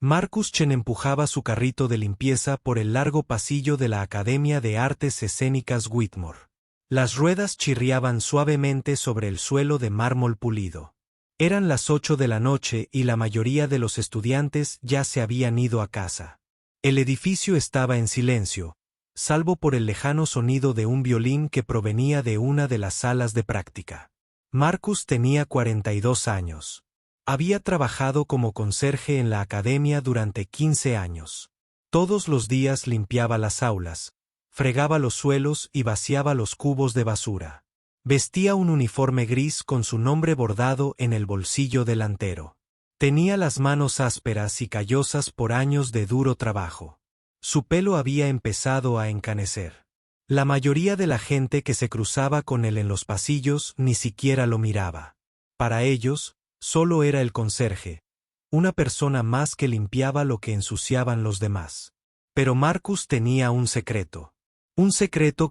Marcus Chen empujaba su carrito de limpieza por el largo pasillo de la Academia de Artes Escénicas Whitmore. Las ruedas chirriaban suavemente sobre el suelo de mármol pulido. Eran las 8 de la noche y la mayoría de los estudiantes ya se habían ido a casa. El edificio estaba en silencio, salvo por el lejano sonido de un violín que provenía de una de las salas de práctica. Marcus tenía 42 años. Había trabajado como conserje en la academia durante 15 años. Todos los días limpiaba las aulas, fregaba los suelos y vaciaba los cubos de basura. Vestía un uniforme gris con su nombre bordado en el bolsillo delantero. Tenía las manos ásperas y callosas por años de duro trabajo. Su pelo había empezado a encanecer. La mayoría de la gente que se cruzaba con él en los pasillos ni siquiera lo miraba. Para ellos, solo era el conserje, una persona más que limpiaba lo que ensuciaban los demás. Pero Marcus tenía un secreto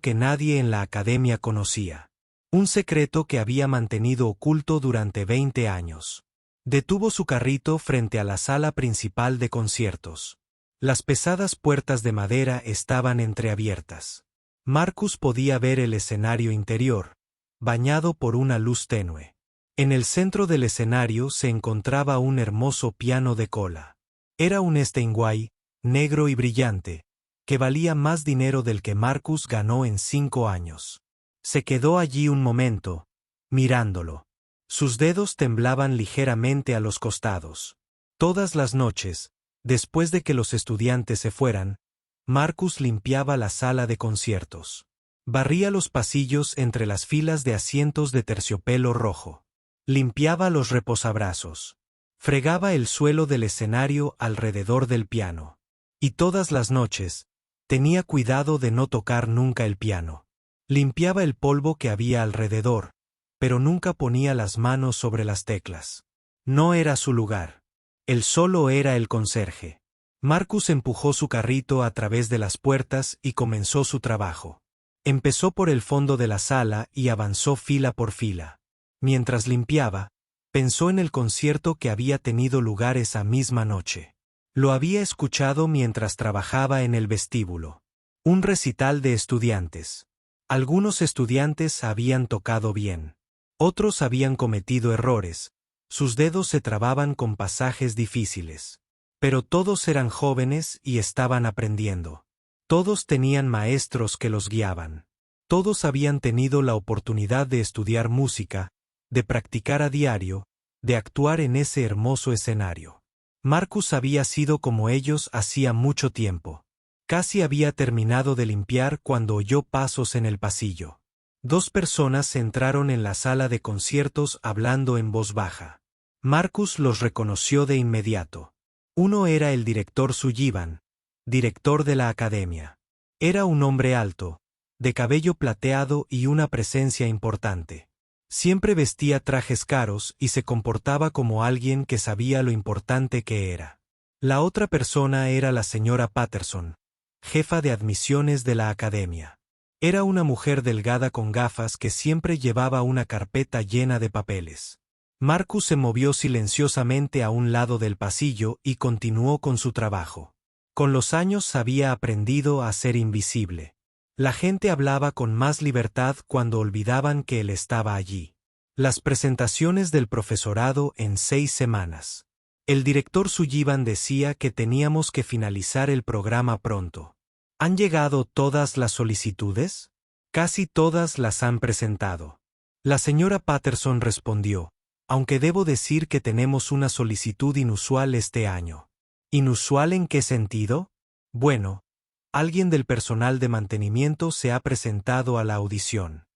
que nadie en la academia conocía. Un secreto que había mantenido oculto durante 20 años. Detuvo su carrito frente a la sala principal de conciertos. Las pesadas puertas de madera estaban entreabiertas. Marcus podía ver el escenario interior, bañado por una luz tenue. En el centro del escenario se encontraba un hermoso piano de cola. Era un Steinway, negro y brillante, que valía más dinero del que Marcus ganó en 5 años. Se quedó allí un momento, mirándolo. Sus dedos temblaban ligeramente a los costados. Todas las noches, después de que los estudiantes se fueran, Marcus limpiaba la sala de conciertos. Barría los pasillos entre las filas de asientos de terciopelo rojo. Limpiaba los reposabrazos. Fregaba el suelo del escenario alrededor del piano. Y todas las noches, tenía cuidado de no tocar nunca el piano. Limpiaba el polvo que había alrededor, pero nunca ponía las manos sobre las teclas. No era su lugar. Él solo era el conserje. Marcus empujó su carrito a través de las puertas y comenzó su trabajo. Empezó por el fondo de la sala y avanzó fila por fila. Mientras limpiaba, pensó en el concierto que había tenido lugar esa misma noche. Lo había escuchado mientras trabajaba en el vestíbulo. Un recital de estudiantes. Algunos estudiantes habían tocado bien. Otros habían cometido errores. Sus dedos se trababan con pasajes difíciles. Pero todos eran jóvenes y estaban aprendiendo. Todos tenían maestros que los guiaban. Todos habían tenido la oportunidad de estudiar música, de practicar a diario, de actuar en ese hermoso escenario. Marcus había sido como ellos hacía mucho tiempo. Casi había terminado de limpiar cuando oyó pasos en el pasillo. 2 personas entraron en la sala de conciertos hablando en voz baja. Marcus los reconoció de inmediato. Uno era el director Sullivan, director de la academia. Era un hombre alto, de cabello plateado y una presencia importante. Siempre vestía trajes caros y se comportaba como alguien que sabía lo importante que era. La otra persona era la señora Patterson, jefa de admisiones de la academia. Era una mujer delgada con gafas que siempre llevaba una carpeta llena de papeles. Marcus se movió silenciosamente a un lado del pasillo y continuó con su trabajo. Con los años había aprendido a ser invisible. La gente hablaba con más libertad cuando olvidaban que él estaba allí. Las presentaciones del profesorado en 6 semanas. El director Sullivan decía que teníamos que finalizar el programa pronto. ¿Han llegado todas las solicitudes? Casi todas las han presentado. La señora Patterson respondió, aunque debo decir que tenemos una solicitud inusual este año. ¿Inusual en qué sentido? Bueno, alguien del personal de mantenimiento se ha presentado a la audición.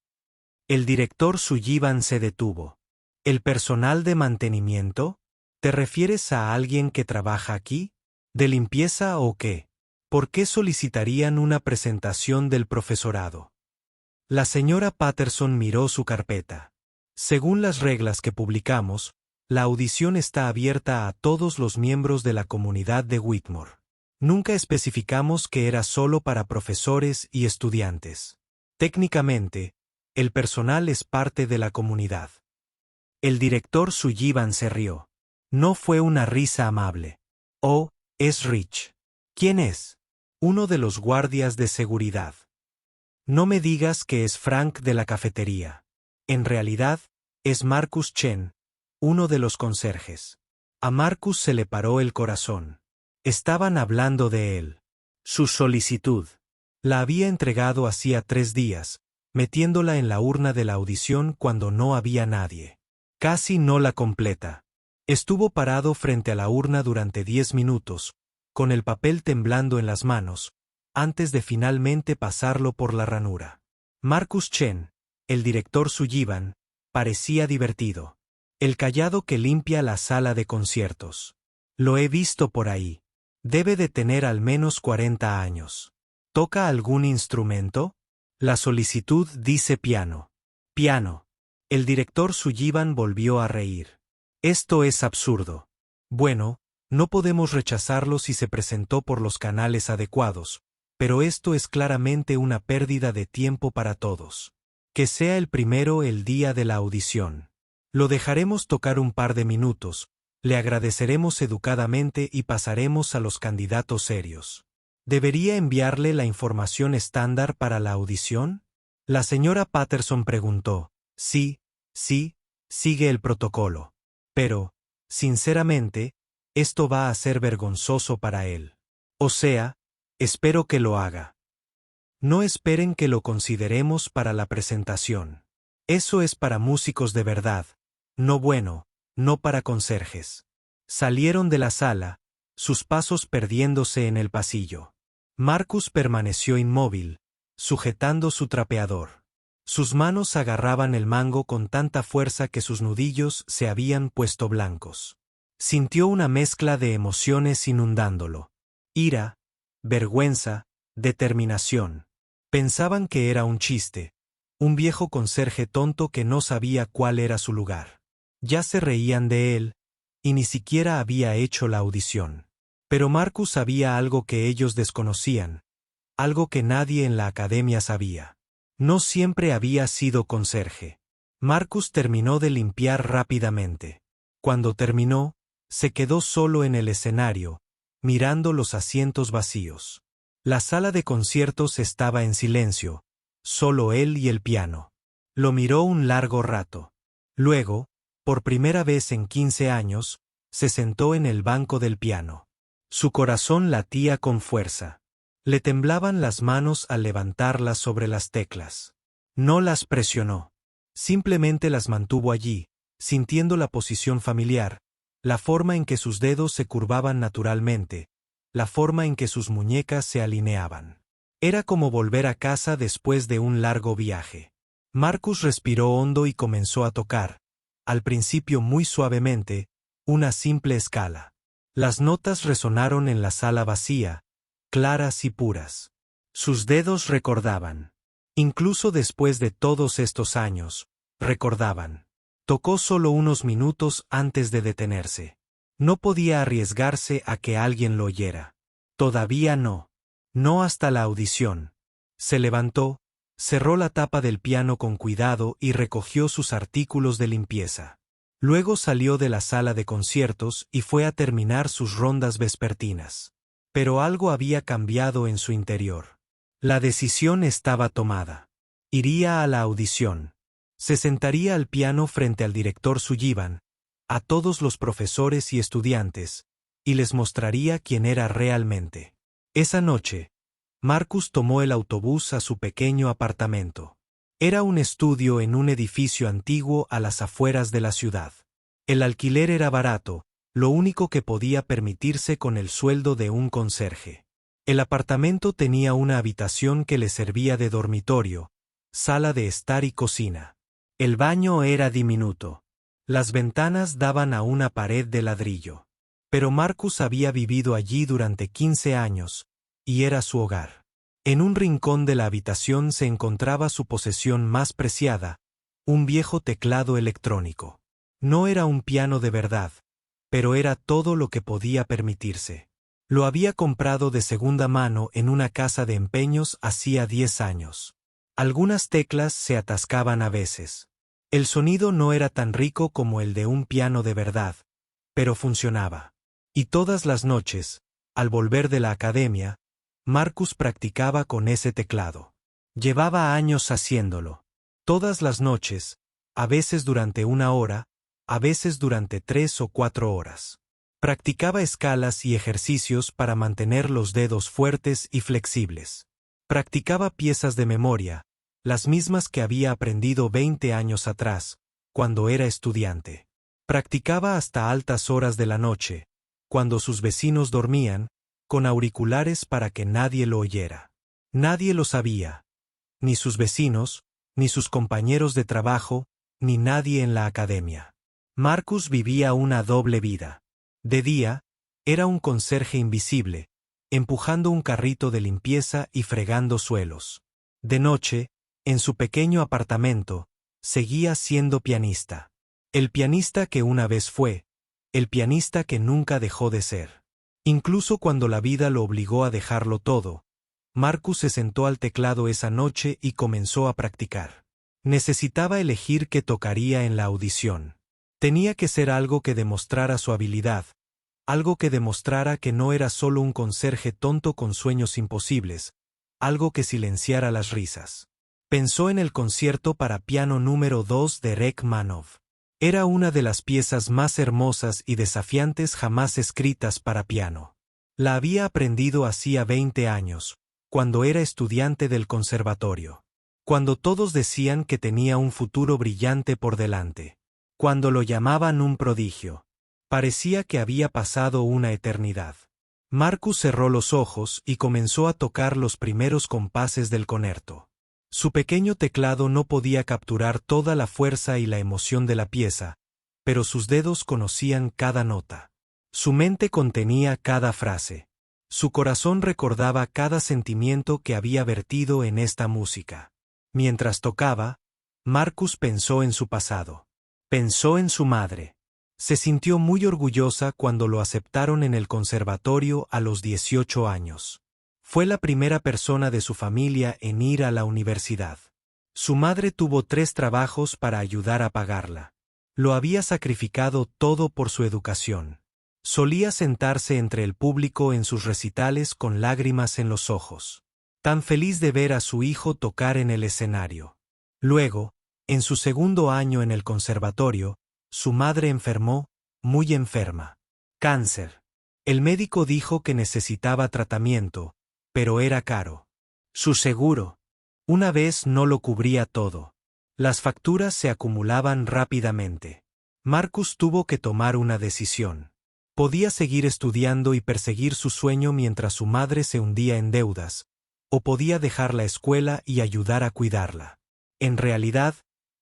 El director Sullivan se detuvo. ¿El personal de mantenimiento? ¿Te refieres a alguien que trabaja aquí? ¿De limpieza o qué? ¿Por qué solicitarían una presentación del profesorado? La señora Patterson miró su carpeta. Según las reglas que publicamos, la audición está abierta a todos los miembros de la comunidad de Whitmore. Nunca especificamos que era solo para profesores y estudiantes. Técnicamente, el personal es parte de la comunidad. El director Sullivan se rió. No fue una risa amable. Oh, Es Rich. ¿Quién es? Uno de los guardias de seguridad. No me digas que es Frank de la cafetería. En realidad, es Marcus Chen, uno de los conserjes. A Marcus se le paró el corazón. Estaban hablando de él. Su solicitud. La había entregado hacía 3 días, metiéndola en la urna de la audición cuando no había nadie. Casi no la completa. Estuvo parado frente a la urna durante 10 minutos, con el papel temblando en las manos, antes de finalmente pasarlo por la ranura. Marcus Chen, el director Sullivan, parecía divertido. El callado que limpia la sala de conciertos. Lo he visto por ahí. Debe de tener al menos 40 años. ¿Toca algún instrumento? La solicitud dice piano. Piano. El director Sullivan volvió a reír. Esto es absurdo. Bueno, no podemos rechazarlo si se presentó por los canales adecuados, pero esto es claramente una pérdida de tiempo para todos. Que sea el primero el día de la audición. Lo dejaremos tocar un par de minutos, le agradeceremos educadamente y pasaremos a los candidatos serios. ¿Debería enviarle la información estándar para la audición? La señora Patterson preguntó. Sí, sigue el protocolo. Pero, sinceramente, esto va a ser vergonzoso para él. O sea, espero que lo haga. No esperen que lo consideremos para la presentación. Eso es para músicos de verdad. No para conserjes. Salieron de la sala, sus pasos perdiéndose en el pasillo. Marcus permaneció inmóvil, sujetando su trapeador. Sus manos agarraban el mango con tanta fuerza que sus nudillos se habían puesto blancos. Sintió una mezcla de emociones inundándolo. Ira, vergüenza, determinación. Pensaban que era un chiste, un viejo conserje tonto que no sabía cuál era su lugar. Ya se reían de él, y ni siquiera había hecho la audición. Pero Marcus sabía algo que ellos desconocían, algo que nadie en la academia sabía. No siempre había sido conserje. Marcus terminó de limpiar rápidamente. Cuando terminó, se quedó solo en el escenario, mirando los asientos vacíos. La sala de conciertos estaba en silencio, solo él y el piano. Lo miró un largo rato. Luego, por primera vez en 15 años, se sentó en el banco del piano. Su corazón latía con fuerza. Le temblaban las manos al levantarlas sobre las teclas. No las presionó. Simplemente las mantuvo allí, sintiendo la posición familiar, la forma en que sus dedos se curvaban naturalmente, la forma en que sus muñecas se alineaban. Era como volver a casa después de un largo viaje. Marcus respiró hondo y comenzó a tocar, al principio muy suavemente, una simple escala. Las notas resonaron en la sala vacía, claras y puras. Sus dedos recordaban. Incluso después de todos estos años, recordaban. Tocó solo unos minutos antes de detenerse. No podía arriesgarse a que alguien lo oyera. Todavía no. No hasta la audición. Se levantó, cerró la tapa del piano con cuidado y recogió sus artículos de limpieza. Luego salió de la sala de conciertos y fue a terminar sus rondas vespertinas. Pero algo había cambiado en su interior. La decisión estaba tomada. Iría a la audición. Se sentaría al piano frente al director Sullivan, a todos los profesores y estudiantes, y les mostraría quién era realmente. Esa noche, Marcus tomó el autobús a su pequeño apartamento. Era un estudio en un edificio antiguo a las afueras de la ciudad. El alquiler era barato, lo único que podía permitirse con el sueldo de un conserje. El apartamento tenía una habitación que le servía de dormitorio, sala de estar y cocina. El baño era diminuto. Las ventanas daban a una pared de ladrillo. Pero Marcus había vivido allí durante 15 años, y era su hogar. En un rincón de la habitación se encontraba su posesión más preciada, un viejo teclado electrónico. No era un piano de verdad, pero era todo lo que podía permitirse. Lo había comprado de segunda mano en una casa de empeños hacía 10 años. Algunas teclas se atascaban a veces. El sonido no era tan rico como el de un piano de verdad, pero funcionaba. Y todas las noches, Al volver de la academia, Marcus practicaba con ese teclado. Llevaba años haciéndolo. Todas las noches, a veces durante 1 hora, a veces durante 3 o 4 horas. Practicaba escalas y ejercicios para mantener los dedos fuertes y flexibles. Practicaba piezas de memoria, las mismas que había aprendido 20 años atrás, cuando era estudiante. Practicaba hasta altas horas de la noche, cuando sus vecinos dormían, con auriculares para que nadie lo oyera. Nadie lo sabía, ni sus vecinos, ni sus compañeros de trabajo, ni nadie en la academia. Marcus vivía una doble vida. De día, era un conserje invisible, empujando un carrito de limpieza y fregando suelos. De noche, en su pequeño apartamento, seguía siendo pianista. El pianista que una vez fue, el pianista que nunca dejó de ser. Incluso cuando la vida lo obligó a dejarlo todo, Marcus se sentó al teclado esa noche y comenzó a practicar. Necesitaba elegir qué tocaría en la audición. Tenía que ser algo que demostrara su habilidad, algo que demostrara que no era solo un conserje tonto con sueños imposibles, algo que silenciara las risas. Pensó en el concierto para piano número 2 de Rachmaninoff. Era una de las piezas más hermosas y desafiantes jamás escritas para piano. La había aprendido hacía 20 años, cuando era estudiante del conservatorio. Cuando todos decían que tenía un futuro brillante por delante. Cuando lo llamaban un prodigio. Parecía que había pasado una eternidad. Marcus cerró los ojos y comenzó a tocar los primeros compases del concerto. Su pequeño teclado no podía capturar toda la fuerza y la emoción de la pieza, pero sus dedos conocían cada nota. Su mente contenía cada frase. Su corazón recordaba cada sentimiento que había vertido en esta música. Mientras tocaba, Marcus pensó en su pasado. Pensó en su madre. Se sintió muy orgullosa cuando lo aceptaron en el conservatorio a los 18 años. Fue la primera persona de su familia en ir a la universidad. Su madre tuvo 3 trabajos para ayudar a pagarla. Lo había sacrificado todo por su educación. Solía sentarse entre el público en sus recitales con lágrimas en los ojos, tan feliz de ver a su hijo tocar en el escenario. Luego, en su segundo año en el conservatorio, su madre enfermó, muy enferma. Cáncer. El médico dijo que necesitaba tratamiento, pero era caro. Su seguro, una vez, no lo cubría todo. Las facturas se acumulaban rápidamente. Marcus tuvo que tomar una decisión. Podía seguir estudiando y perseguir su sueño mientras su madre se hundía en deudas, o podía dejar la escuela y ayudar a cuidarla. En realidad,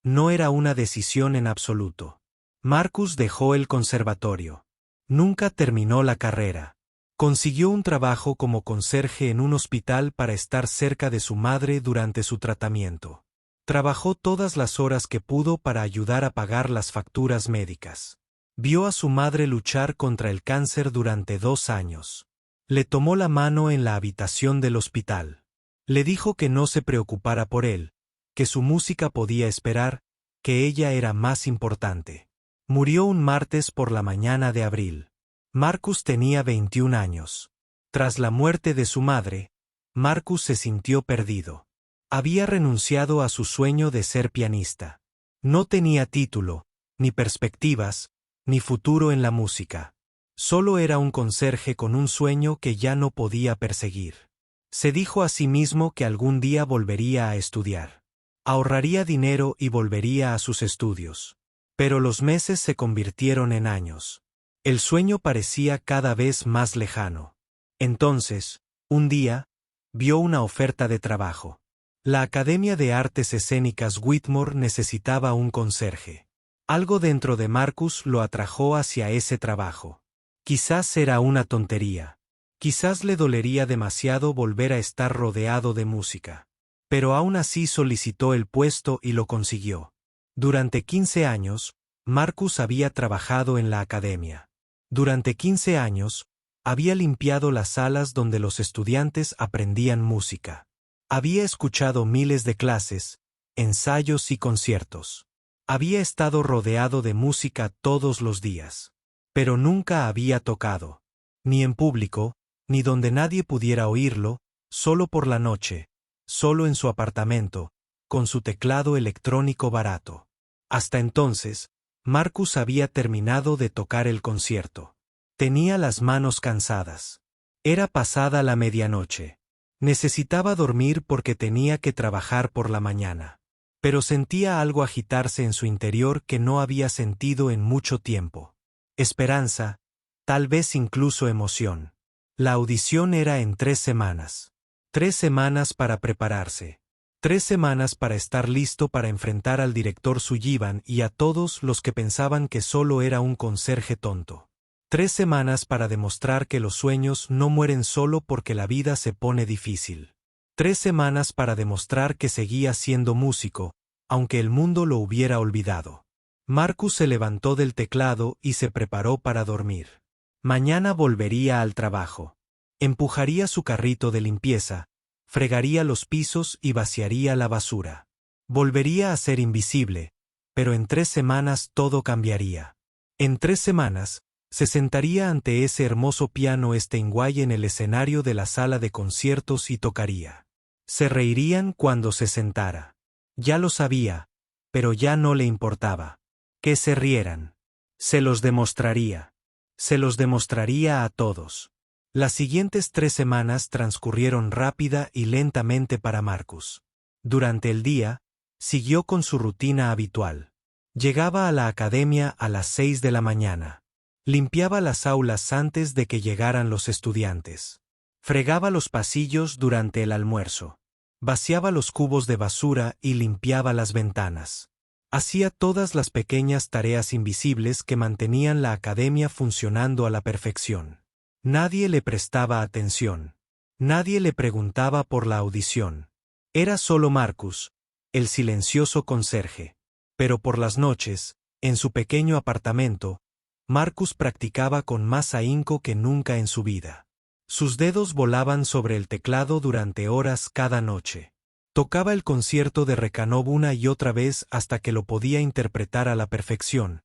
no era una decisión en absoluto. Marcus dejó el conservatorio. Nunca terminó la carrera. Consiguió un trabajo como conserje en un hospital para estar cerca de su madre durante su tratamiento. Trabajó todas las horas que pudo para ayudar a pagar las facturas médicas. Vio a su madre luchar contra el cáncer durante 2 años. Le tomó la mano en la habitación del hospital. Le dijo que no se preocupara por él, que su música podía esperar, que ella era más importante. Murió un martes por la mañana de abril. Marcus tenía 21 años. Tras la muerte de su madre, Marcus se sintió perdido. Había renunciado a su sueño de ser pianista. No tenía título, ni perspectivas, ni futuro en la música. Solo era un conserje con un sueño que ya no podía perseguir. Se dijo a sí mismo que algún día volvería a estudiar. Ahorraría dinero y volvería a sus estudios. Pero los meses se convirtieron en años. El sueño parecía cada vez más lejano. Entonces, un día, vio una oferta de trabajo. La Academia de Artes Escénicas Whitmore necesitaba un conserje. Algo dentro de Marcus lo atrajo hacia ese trabajo. Quizás era una tontería. Quizás le dolería demasiado volver a estar rodeado de música. Pero aún así solicitó el puesto y lo consiguió. Durante 15 años, Marcus había trabajado en la academia. Durante 15 años, había limpiado las salas donde los estudiantes aprendían música. Había escuchado miles de clases, ensayos y conciertos. Había estado rodeado de música todos los días. Pero nunca había tocado. Ni en público, ni donde nadie pudiera oírlo, solo por la noche, solo en su apartamento, con su teclado electrónico barato. Hasta entonces, Marcus había terminado de tocar el concierto. Tenía las manos cansadas. Era pasada la medianoche. Necesitaba dormir porque tenía que trabajar por la mañana. Pero sentía algo agitarse en su interior que no había sentido en mucho tiempo. Esperanza, tal vez incluso emoción. La audición era en 3 semanas. 3 semanas para prepararse. 3 semanas para estar listo para enfrentar al director Sullivan y a todos los que pensaban que solo era un conserje tonto. 3 semanas para demostrar que los sueños no mueren solo porque la vida se pone difícil. 3 semanas para demostrar que seguía siendo músico, aunque el mundo lo hubiera olvidado. Marcus se levantó del teclado y se preparó para dormir. Mañana volvería al trabajo. Empujaría su carrito de limpieza, fregaría los pisos y vaciaría la basura. Volvería a ser invisible, pero en 3 semanas todo cambiaría. En 3 semanas, se sentaría ante ese hermoso piano Steinway en el escenario de la sala de conciertos y tocaría. Se reirían cuando se sentara. Ya lo sabía, pero ya no le importaba. Que se rieran. Se los demostraría. Se los demostraría a todos. Las siguientes 3 semanas transcurrieron rápida y lentamente para Marcus. Durante el día, siguió con su rutina habitual. Llegaba a la academia a las 6 de la mañana. Limpiaba las aulas antes de que llegaran los estudiantes. Fregaba los pasillos durante el almuerzo. Vaciaba los cubos de basura y limpiaba las ventanas. Hacía todas las pequeñas tareas invisibles que mantenían la academia funcionando a la perfección. Nadie le prestaba atención. Nadie le preguntaba por la audición. Era solo Marcus, el silencioso conserje. Pero por las noches, en su pequeño apartamento, Marcus practicaba con más ahínco que nunca en su vida. Sus dedos volaban sobre el teclado durante horas cada noche. Tocaba el concierto de Rachmaninoff una y otra vez hasta que lo podía interpretar a la perfección,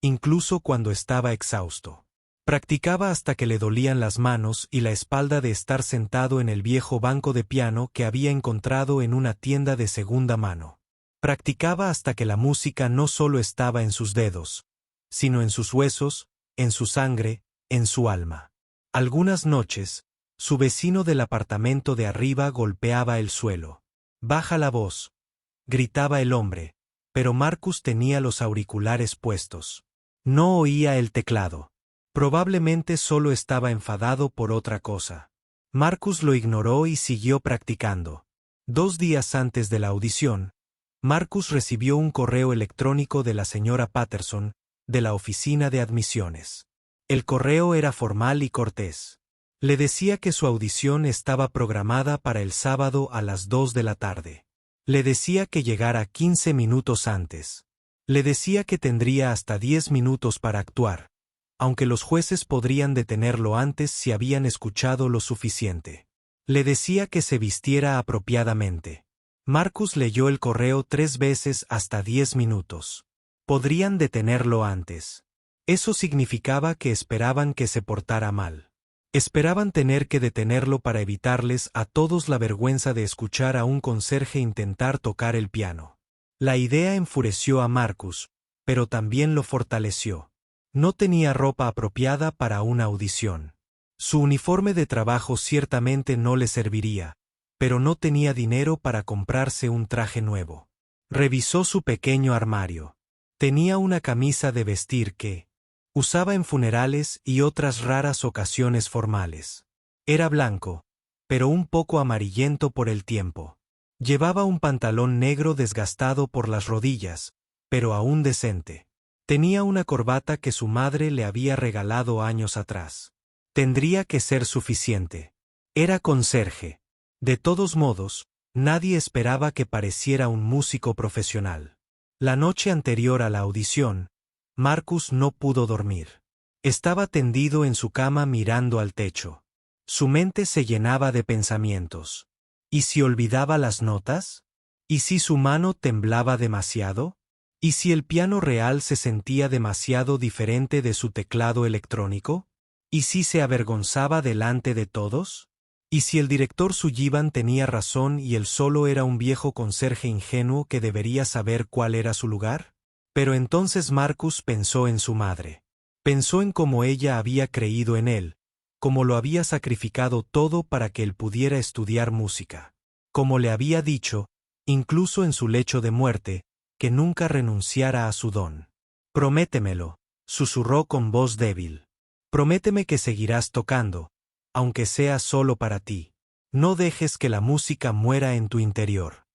incluso cuando estaba exhausto. Practicaba hasta que le dolían las manos y la espalda de estar sentado en el viejo banco de piano que había encontrado en una tienda de segunda mano. Practicaba hasta que la música no solo estaba en sus dedos, sino en sus huesos, en su sangre, en su alma. Algunas noches, su vecino del apartamento de arriba golpeaba el suelo. «Baja la voz», gritaba el hombre, pero Marcus tenía los auriculares puestos. No oía el teclado. Probablemente solo estaba enfadado por otra cosa. Marcus lo ignoró y siguió practicando. 2 días antes de la audición, Marcus recibió un correo electrónico de la señora Patterson, de la oficina de admisiones. El correo era formal y cortés. Le decía que su audición estaba programada para el sábado a las 2 de la tarde. Le decía que llegara 15 minutos antes. Le decía que tendría hasta 10 minutos para actuar, aunque los jueces podrían detenerlo antes si habían escuchado lo suficiente. Le decía que se vistiera apropiadamente. Marcus leyó el correo 3 veces hasta 10 minutos. Podrían detenerlo antes. Eso significaba que esperaban que se portara mal. Esperaban tener que detenerlo para evitarles a todos la vergüenza de escuchar a un conserje intentar tocar el piano. La idea enfureció a Marcus, pero también lo fortaleció. No tenía ropa apropiada para una audición. Su uniforme de trabajo ciertamente no le serviría, pero no tenía dinero para comprarse un traje nuevo. Revisó su pequeño armario. Tenía una camisa de vestir que usaba en funerales y otras raras ocasiones formales. Era blanco, pero un poco amarillento por el tiempo. Llevaba un pantalón negro desgastado por las rodillas, pero aún decente. Tenía una corbata que su madre le había regalado años atrás. Tendría que ser suficiente. Era conserje. De todos modos, nadie esperaba que pareciera un músico profesional. La noche anterior a la audición, Marcus no pudo dormir. Estaba tendido en su cama mirando al techo. Su mente se llenaba de pensamientos. ¿Y si olvidaba las notas? ¿Y si su mano temblaba demasiado? ¿Y si el piano real se sentía demasiado diferente de su teclado electrónico? ¿Y si se avergonzaba delante de todos? ¿Y si el director Sullivan tenía razón y él solo era un viejo conserje ingenuo que debería saber cuál era su lugar? Pero entonces Marcus pensó en su madre. Pensó en cómo ella había creído en él, cómo lo había sacrificado todo para que él pudiera estudiar música. Como le había dicho, incluso en su lecho de muerte, que nunca renunciara a su don. Prométemelo, susurró con voz débil. Prométeme que seguirás tocando, aunque sea solo para ti. No dejes que la música muera en tu interior.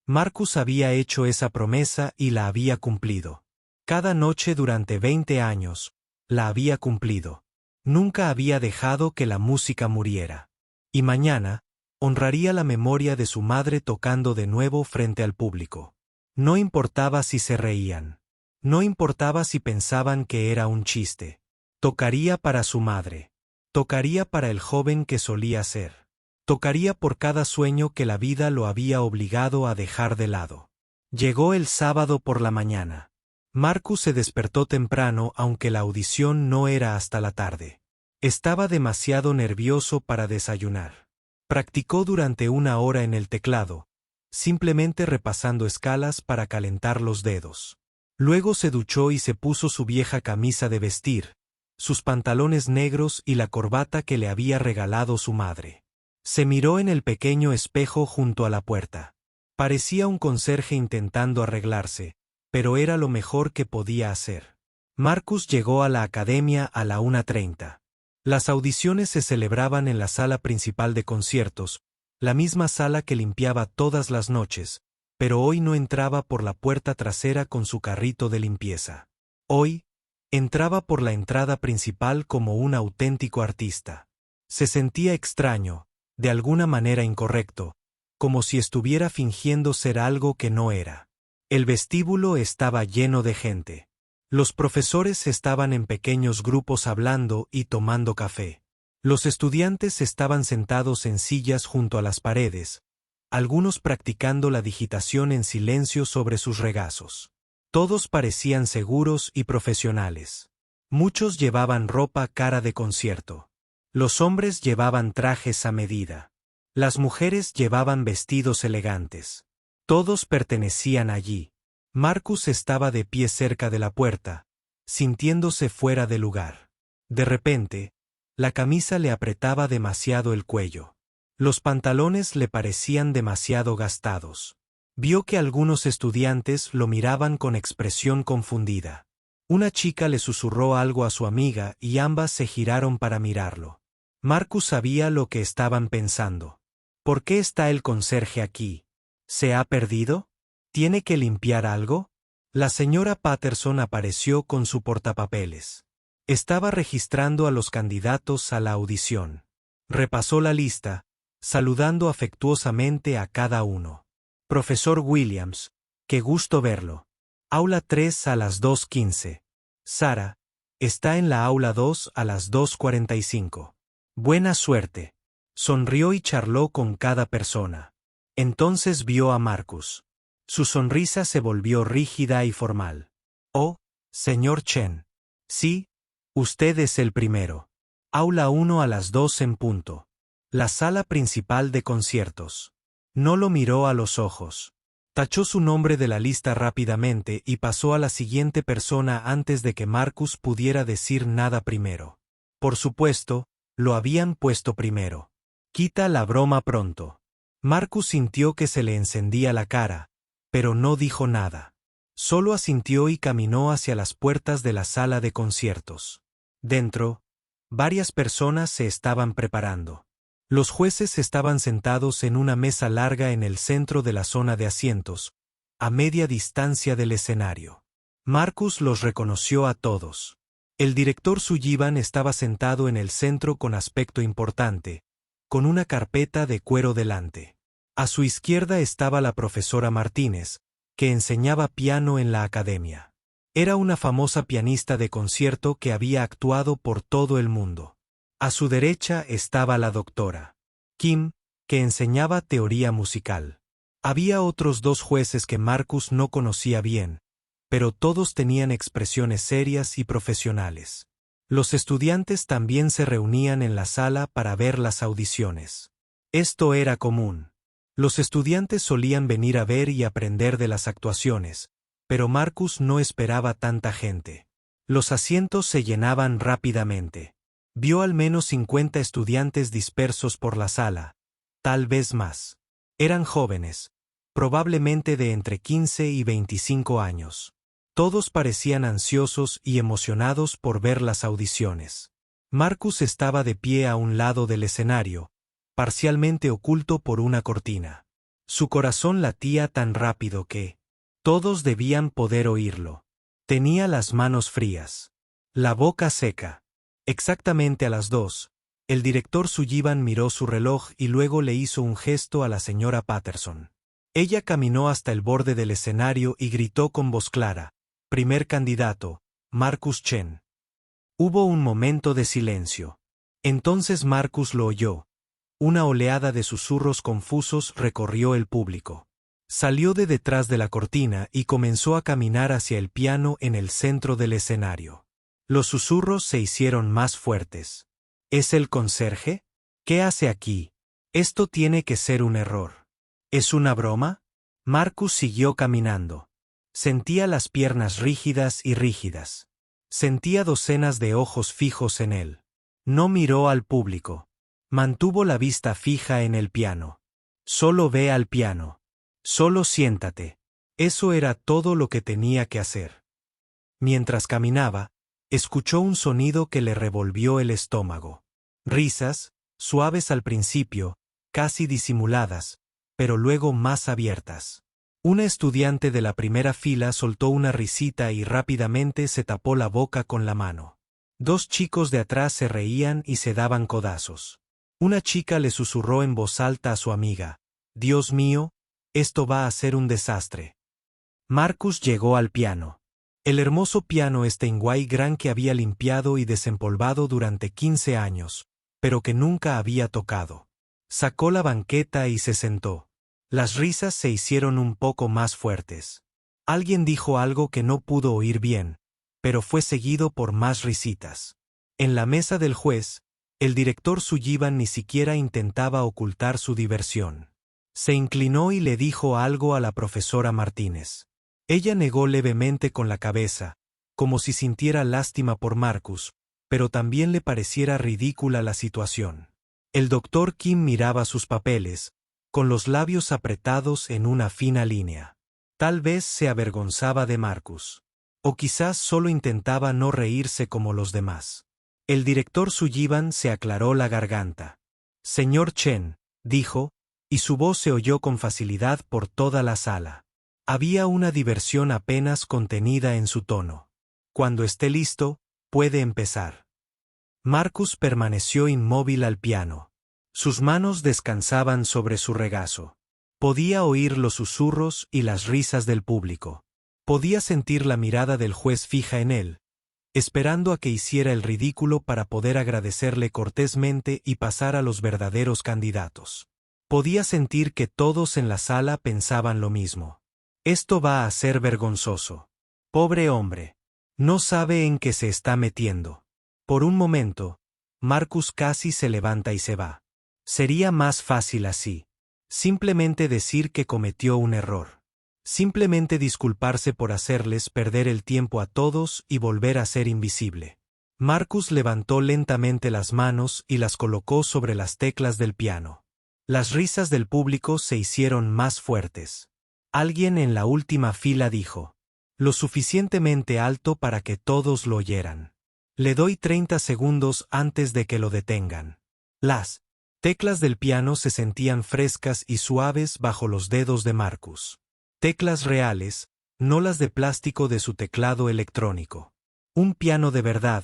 Marcus había hecho esa promesa y la había cumplido. Cada noche durante 20 años, la había cumplido. Nunca había dejado que la música muriera. Y mañana, honraría la memoria de su madre tocando de nuevo frente al público. No importaba si se reían. No importaba si pensaban que era un chiste. Tocaría para su madre. Tocaría para el joven que solía ser. Tocaría por cada sueño que la vida lo había obligado a dejar de lado. Llegó el sábado por la mañana. Marcus se despertó temprano aunque la audición no era hasta la tarde. Estaba demasiado nervioso para desayunar. Practicó durante 1 hora en el teclado, simplemente repasando escalas para calentar los dedos. Luego se duchó y se puso su vieja camisa de vestir, sus pantalones negros y la corbata que le había regalado su madre. Se miró en el pequeño espejo junto a la puerta. Parecía un conserje intentando arreglarse, pero era lo mejor que podía hacer. Marcus llegó a la academia a la 1:30. Las audiciones se celebraban en la sala principal de conciertos, la misma sala que limpiaba todas las noches, pero hoy no entraba por la puerta trasera con su carrito de limpieza. Hoy, entraba por la entrada principal como un auténtico artista. Se sentía extraño, de alguna manera incorrecto, como si estuviera fingiendo ser algo que no era. El vestíbulo estaba lleno de gente. Los profesores estaban en pequeños grupos hablando y tomando café. Los estudiantes estaban sentados en sillas junto a las paredes, algunos practicando la digitación en silencio sobre sus regazos. Todos parecían seguros y profesionales. Muchos llevaban ropa cara de concierto. Los hombres llevaban trajes a medida. Las mujeres llevaban vestidos elegantes. Todos pertenecían allí. Marcus estaba de pie cerca de la puerta, sintiéndose fuera de lugar. De repente, la camisa le apretaba demasiado el cuello. Los pantalones le parecían demasiado gastados. Vio que algunos estudiantes lo miraban con expresión confundida. Una chica le susurró algo a su amiga y ambas se giraron para mirarlo. Marcus sabía lo que estaban pensando. ¿Por qué está el conserje aquí? ¿Se ha perdido? ¿Tiene que limpiar algo? La señora Patterson apareció con su portapapeles. Estaba registrando a los candidatos a la audición. Repasó la lista, saludando afectuosamente a cada uno. Profesor Williams, qué gusto verlo. Aula 3 a las 2:15. Sara, está en la aula 2 a las 2:45. Buena suerte. Sonrió y charló con cada persona. Entonces vio a Marcus. Su sonrisa se volvió rígida y formal. Oh, señor Chen. Sí, usted es el primero. Aula 1 a las 2 en punto. La sala principal de conciertos. No lo miró a los ojos. Tachó su nombre de la lista rápidamente y pasó a la siguiente persona antes de que Marcus pudiera decir nada primero. Por supuesto, lo habían puesto primero. Quita la broma pronto. Marcus sintió que se le encendía la cara, pero no dijo nada. Solo asintió y caminó hacia las puertas de la sala de conciertos. Dentro, varias personas se estaban preparando. Los jueces estaban sentados en una mesa larga en el centro de la zona de asientos, a media distancia del escenario. Marcus los reconoció a todos. El director Sullivan estaba sentado en el centro con aspecto importante, con una carpeta de cuero delante. A su izquierda estaba la profesora Martínez, que enseñaba piano en la academia. Era una famosa pianista de concierto que había actuado por todo el mundo. A su derecha estaba la doctora Kim, que enseñaba teoría musical. Había otros 2 jueces que Marcus no conocía bien, pero todos tenían expresiones serias y profesionales. Los estudiantes también se reunían en la sala para ver las audiciones. Esto era común. Los estudiantes solían venir a ver y aprender de las actuaciones, pero Marcus no esperaba tanta gente. Los asientos se llenaban rápidamente. Vio al menos 50 estudiantes dispersos por la sala, tal vez más. Eran jóvenes, probablemente de entre 15 y 25 años. Todos parecían ansiosos y emocionados por ver las audiciones. Marcus estaba de pie a un lado del escenario, parcialmente oculto por una cortina. Su corazón latía tan rápido que todos debían poder oírlo. Tenía las manos frías, la boca seca. Exactamente a las 2, el director Sullivan miró su reloj y luego le hizo un gesto a la señora Patterson. Ella caminó hasta el borde del escenario y gritó con voz clara: «Primer candidato, Marcus Chen». Hubo un momento de silencio. Entonces Marcus lo oyó. Una oleada de susurros confusos recorrió el público. Salió de detrás de la cortina y comenzó a caminar hacia el piano en el centro del escenario. Los susurros se hicieron más fuertes. ¿Es el conserje? ¿Qué hace aquí? Esto tiene que ser un error. ¿Es una broma? Marcus siguió caminando. Sentía las piernas rígidas y rígidas. Sentía docenas de ojos fijos en él. No miró al público. Mantuvo la vista fija en el piano. Solo ve al piano. Solo siéntate. Eso era todo lo que tenía que hacer. Mientras caminaba, escuchó un sonido que le revolvió el estómago. Risas, suaves al principio, casi disimuladas, pero luego más abiertas. Una estudiante de la primera fila soltó una risita y rápidamente se tapó la boca con la mano. Dos chicos de atrás se reían y se daban codazos. Una chica le susurró en voz alta a su amiga: «Dios mío, esto va a ser un desastre». Marcus llegó al piano. El hermoso piano Steinway Gran que había limpiado y desempolvado durante 15 años, pero que nunca había tocado. Sacó la banqueta y se sentó. Las risas se hicieron un poco más fuertes. Alguien dijo algo que no pudo oír bien, pero fue seguido por más risitas. En la mesa del juez, el director Sullivan ni siquiera intentaba ocultar su diversión. Se inclinó y le dijo algo a la profesora Martínez. Ella negó levemente con la cabeza, como si sintiera lástima por Marcus, pero también le pareciera ridícula la situación. El doctor Kim miraba sus papeles, con los labios apretados en una fina línea. Tal vez se avergonzaba de Marcus. O quizás solo intentaba no reírse como los demás. El director Sullivan se aclaró la garganta. «Señor Chen», dijo, y su voz se oyó con facilidad por toda la sala. Había una diversión apenas contenida en su tono. «Cuando esté listo, puede empezar». Marcus permaneció inmóvil al piano. Sus manos descansaban sobre su regazo. Podía oír los susurros y las risas del público. Podía sentir la mirada del juez fija en él, esperando a que hiciera el ridículo para poder agradecerle cortésmente y pasar a los verdaderos candidatos. Podía sentir que todos en la sala pensaban lo mismo. Esto va a ser vergonzoso. Pobre hombre. No sabe en qué se está metiendo. Por un momento, Marcus casi se levanta y se va. Sería más fácil así. Simplemente decir que cometió un error. Simplemente disculparse por hacerles perder el tiempo a todos y volver a ser invisible. Marcus levantó lentamente las manos y las colocó sobre las teclas del piano. Las risas del público se hicieron más fuertes. Alguien en la última fila dijo: «Lo suficientemente alto para que todos lo oyeran. Le doy 30 segundos antes de que lo detengan». Las teclas del piano se sentían frescas y suaves bajo los dedos de Marcus. Teclas reales, no las de plástico de su teclado electrónico. Un piano de verdad,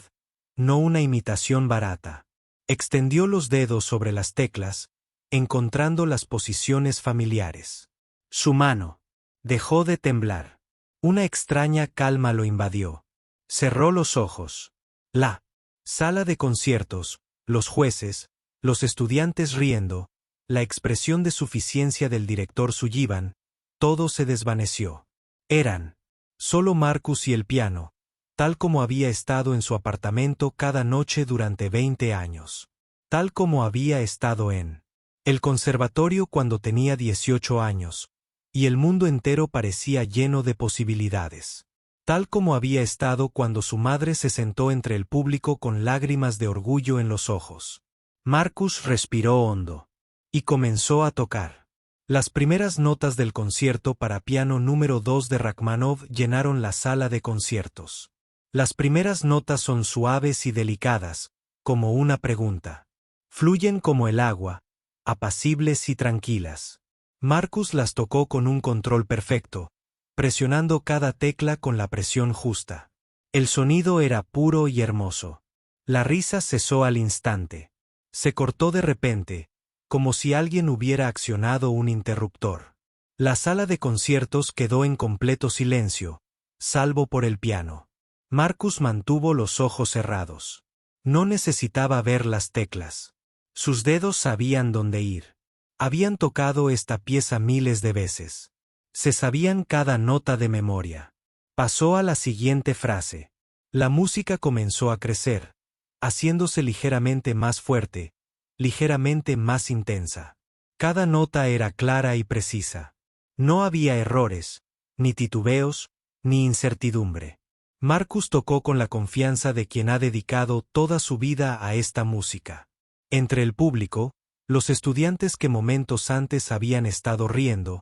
no una imitación barata. Extendió los dedos sobre las teclas, encontrando las posiciones familiares. Su mano dejó de temblar. Una extraña calma lo invadió. Cerró los ojos. La sala de conciertos, los jueces, los estudiantes riendo, la expresión de suficiencia del director Sullivan, todo se desvaneció. Eran solo Marcus y el piano, tal como había estado en su apartamento cada noche durante 20 años. Tal como había estado en el conservatorio cuando tenía 18 años, y el mundo entero parecía lleno de posibilidades. Tal como había estado cuando su madre se sentó entre el público con lágrimas de orgullo en los ojos. Marcus respiró hondo y comenzó a tocar. Las primeras notas del concierto para piano número 2 de Rachmaninoff llenaron la sala de conciertos. Las primeras notas son suaves y delicadas, como una pregunta. Fluyen como el agua, apacibles y tranquilas. Marcus las tocó con un control perfecto, presionando cada tecla con la presión justa. El sonido era puro y hermoso. La risa cesó al instante. Se cortó de repente, como si alguien hubiera accionado un interruptor. La sala de conciertos quedó en completo silencio, salvo por el piano. Marcus mantuvo los ojos cerrados. No necesitaba ver las teclas. Sus dedos sabían dónde ir. Habían tocado esta pieza miles de veces. Se sabían cada nota de memoria. Pasó a la siguiente frase. La música comenzó a crecer, haciéndose ligeramente más fuerte, ligeramente más intensa. Cada nota era clara y precisa. No había errores, ni titubeos, ni incertidumbre. Marcus tocó con la confianza de quien ha dedicado toda su vida a esta música. Entre el público, los estudiantes que momentos antes habían estado riendo,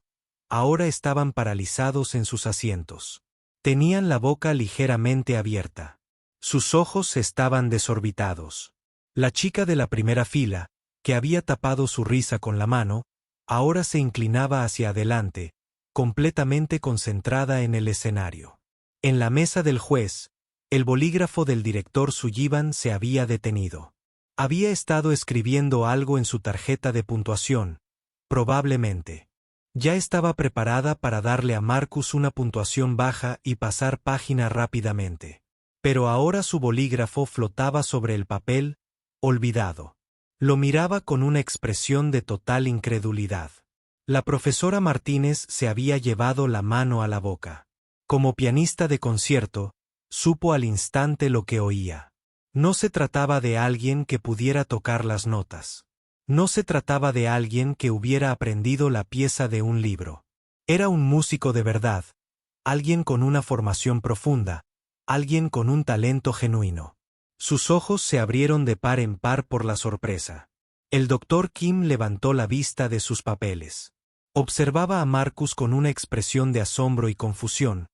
ahora estaban paralizados en sus asientos. Tenían la boca ligeramente abierta. Sus ojos estaban desorbitados. La chica de la primera fila, que había tapado su risa con la mano, ahora se inclinaba hacia adelante, completamente concentrada en el escenario. En la mesa del juez, el bolígrafo del director Sullivan se había detenido. Había estado escribiendo algo en su tarjeta de puntuación, probablemente. Ya estaba preparada para darle a Marcus una puntuación baja y pasar página rápidamente. Pero ahora su bolígrafo flotaba sobre el papel, olvidado. Lo miraba con una expresión de total incredulidad. La profesora Martínez se había llevado la mano a la boca. Como pianista de concierto, supo al instante lo que oía. No se trataba de alguien que pudiera tocar las notas. No se trataba de alguien que hubiera aprendido la pieza de un libro. Era un músico de verdad, alguien con una formación profunda, alguien con un talento genuino. Sus ojos se abrieron de par en par por la sorpresa. El doctor Kim levantó la vista de sus papeles. Observaba a Marcus con una expresión de asombro y confusión,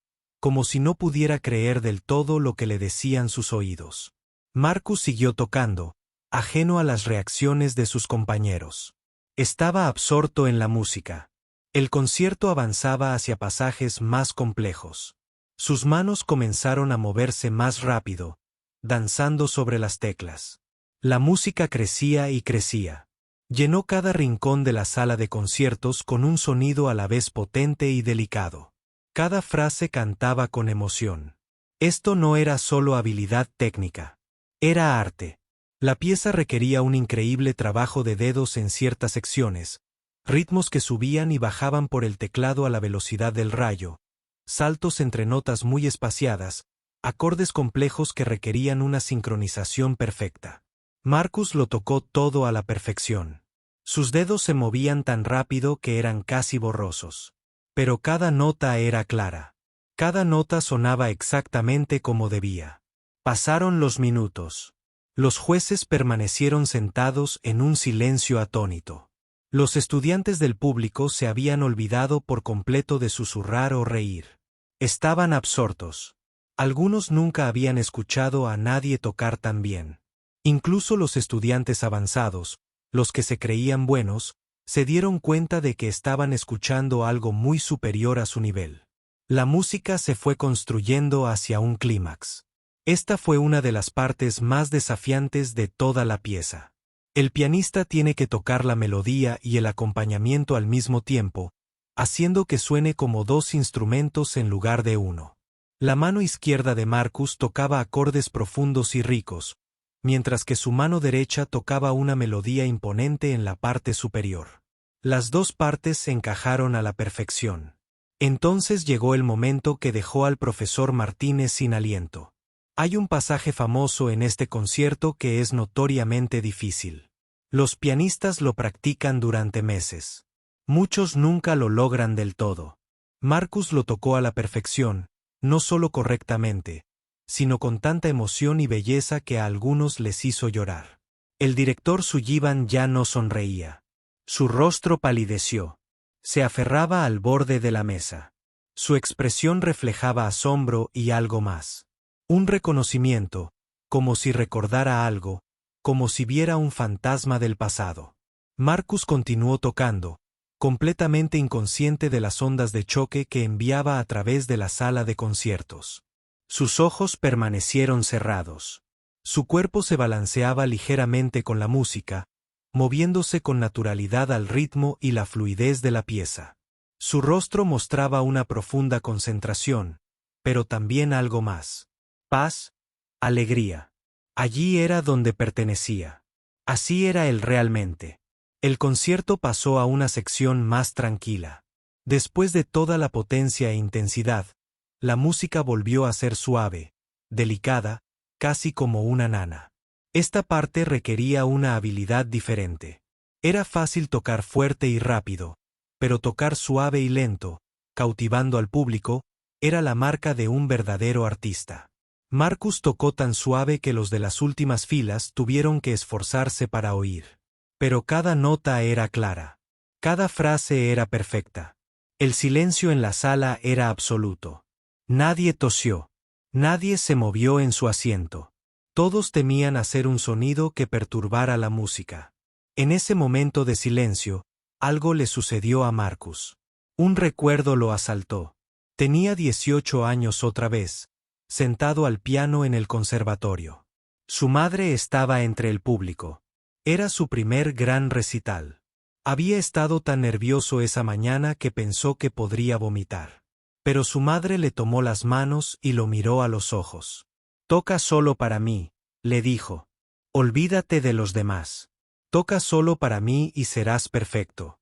como si no pudiera creer del todo lo que le decían sus oídos. Marcus siguió tocando, ajeno a las reacciones de sus compañeros. Estaba absorto en la música. El concierto avanzaba hacia pasajes más complejos. Sus manos comenzaron a moverse más rápido, danzando sobre las teclas. La música crecía y crecía. Llenó cada rincón de la sala de conciertos con un sonido a la vez potente y delicado. Cada frase cantaba con emoción. Esto no era solo habilidad técnica. Era arte. La pieza requería un increíble trabajo de dedos en ciertas secciones, ritmos que subían y bajaban por el teclado a la velocidad del rayo, saltos entre notas muy espaciadas, acordes complejos que requerían una sincronización perfecta. Marcus lo tocó todo a la perfección. Sus dedos se movían tan rápido que eran casi borrosos. Pero cada nota era clara. Cada nota sonaba exactamente como debía. Pasaron los minutos. Los jueces permanecieron sentados en un silencio atónito. Los estudiantes del público se habían olvidado por completo de susurrar o reír. Estaban absortos. Algunos nunca habían escuchado a nadie tocar tan bien. Incluso los estudiantes avanzados, los que se creían buenos, se dieron cuenta de que estaban escuchando algo muy superior a su nivel. La música se fue construyendo hacia un clímax. Esta fue una de las partes más desafiantes de toda la pieza. El pianista tiene que tocar la melodía y el acompañamiento al mismo tiempo, haciendo que suene como dos instrumentos en lugar de uno. La mano izquierda de Marcus tocaba acordes profundos y ricos, mientras que su mano derecha tocaba una melodía imponente en la parte superior. Las dos partes se encajaron a la perfección. Entonces llegó el momento que dejó al profesor Martínez sin aliento. Hay un pasaje famoso en este concierto que es notoriamente difícil. Los pianistas lo practican durante meses. Muchos nunca lo logran del todo. Marcus lo tocó a la perfección, no solo correctamente, sino con tanta emoción y belleza que a algunos les hizo llorar. El director Sullivan ya no sonreía. Su rostro palideció. Se aferraba al borde de la mesa. Su expresión reflejaba asombro y algo más. Un reconocimiento, como si recordara algo, como si viera un fantasma del pasado. Marcus continuó tocando, completamente inconsciente de las ondas de choque que enviaba a través de la sala de conciertos. Sus ojos permanecieron cerrados. Su cuerpo se balanceaba ligeramente con la música, moviéndose con naturalidad al ritmo y la fluidez de la pieza. Su rostro mostraba una profunda concentración, pero también algo más. Paz, alegría. Allí era donde pertenecía. Así era él realmente. El concierto pasó a una sección más tranquila. Después de toda la potencia e intensidad, la música volvió a ser suave, delicada, casi como una nana. Esta parte requería una habilidad diferente. Era fácil tocar fuerte y rápido, pero tocar suave y lento, cautivando al público, era la marca de un verdadero artista. Marcus tocó tan suave que los de las últimas filas tuvieron que esforzarse para oír. Pero cada nota era clara. Cada frase era perfecta. El silencio en la sala era absoluto. Nadie tosió. Nadie se movió en su asiento. Todos temían hacer un sonido que perturbara la música. En ese momento de silencio, algo le sucedió a Marcus. Un recuerdo lo asaltó. Tenía 18 años otra vez, sentado al piano en el conservatorio. Su madre estaba entre el público. Era su primer gran recital. Había estado tan nervioso esa mañana que pensó que podría vomitar. Pero su madre le tomó las manos y lo miró a los ojos. «Toca solo para mí», le dijo. «Olvídate de los demás. Toca solo para mí y serás perfecto».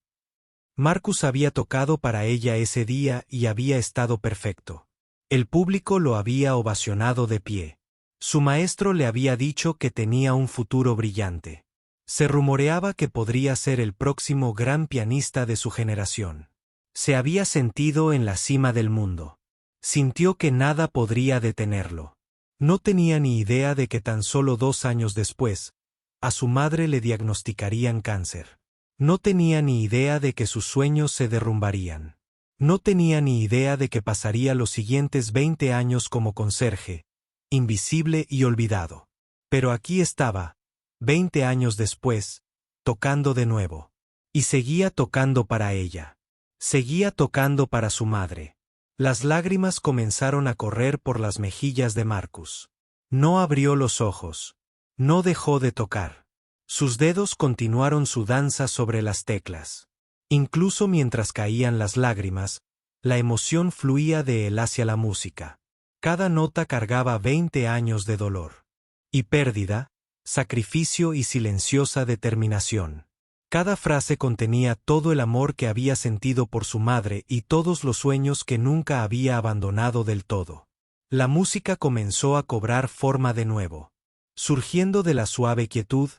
Marcus había tocado para ella ese día y había estado perfecto. El público lo había ovacionado de pie. Su maestro le había dicho que tenía un futuro brillante. Se rumoreaba que podría ser el próximo gran pianista de su generación. Se había sentido en la cima del mundo. Sintió que nada podría detenerlo. No tenía ni idea de que tan solo 2 años después, a su madre le diagnosticarían cáncer. No tenía ni idea de que sus sueños se derrumbarían. No tenía ni idea de que pasaría los siguientes 20 años como conserje, invisible y olvidado. Pero aquí estaba, 20 años después, tocando de nuevo. Y seguía tocando para ella. Seguía tocando para su madre. Las lágrimas comenzaron a correr por las mejillas de Marcus. No abrió los ojos. No dejó de tocar. Sus dedos continuaron su danza sobre las teclas. Incluso mientras caían las lágrimas, la emoción fluía de él hacia la música. Cada nota cargaba 20 años de dolor. Y pérdida, sacrificio y silenciosa determinación. Cada frase contenía todo el amor que había sentido por su madre y todos los sueños que nunca había abandonado del todo. La música comenzó a cobrar forma de nuevo. Surgiendo de la suave quietud,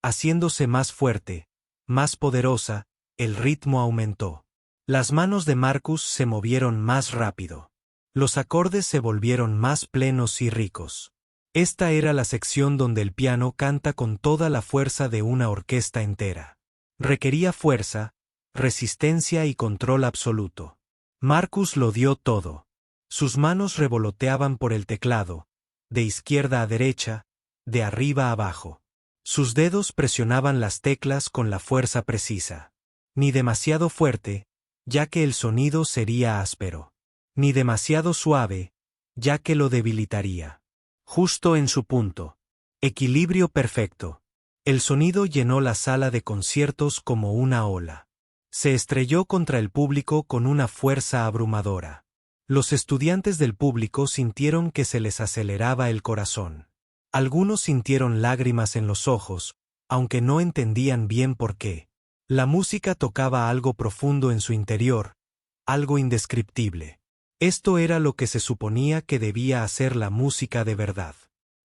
haciéndose más fuerte, más poderosa, el ritmo aumentó. Las manos de Marcus se movieron más rápido. Los acordes se volvieron más plenos y ricos. Esta era la sección donde el piano canta con toda la fuerza de una orquesta entera. Requería fuerza, resistencia y control absoluto. Marcus lo dio todo. Sus manos revoloteaban por el teclado, de izquierda a derecha, de arriba a abajo. Sus dedos presionaban las teclas con la fuerza precisa. Ni demasiado fuerte, ya que el sonido sería áspero. Ni demasiado suave, ya que lo debilitaría. Justo en su punto. Equilibrio perfecto. El sonido llenó la sala de conciertos como una ola. Se estrelló contra el público con una fuerza abrumadora. Los estudiantes del público sintieron que se les aceleraba el corazón. Algunos sintieron lágrimas en los ojos, aunque no entendían bien por qué. La música tocaba algo profundo en su interior, algo indescriptible. Esto era lo que se suponía que debía hacer la música de verdad.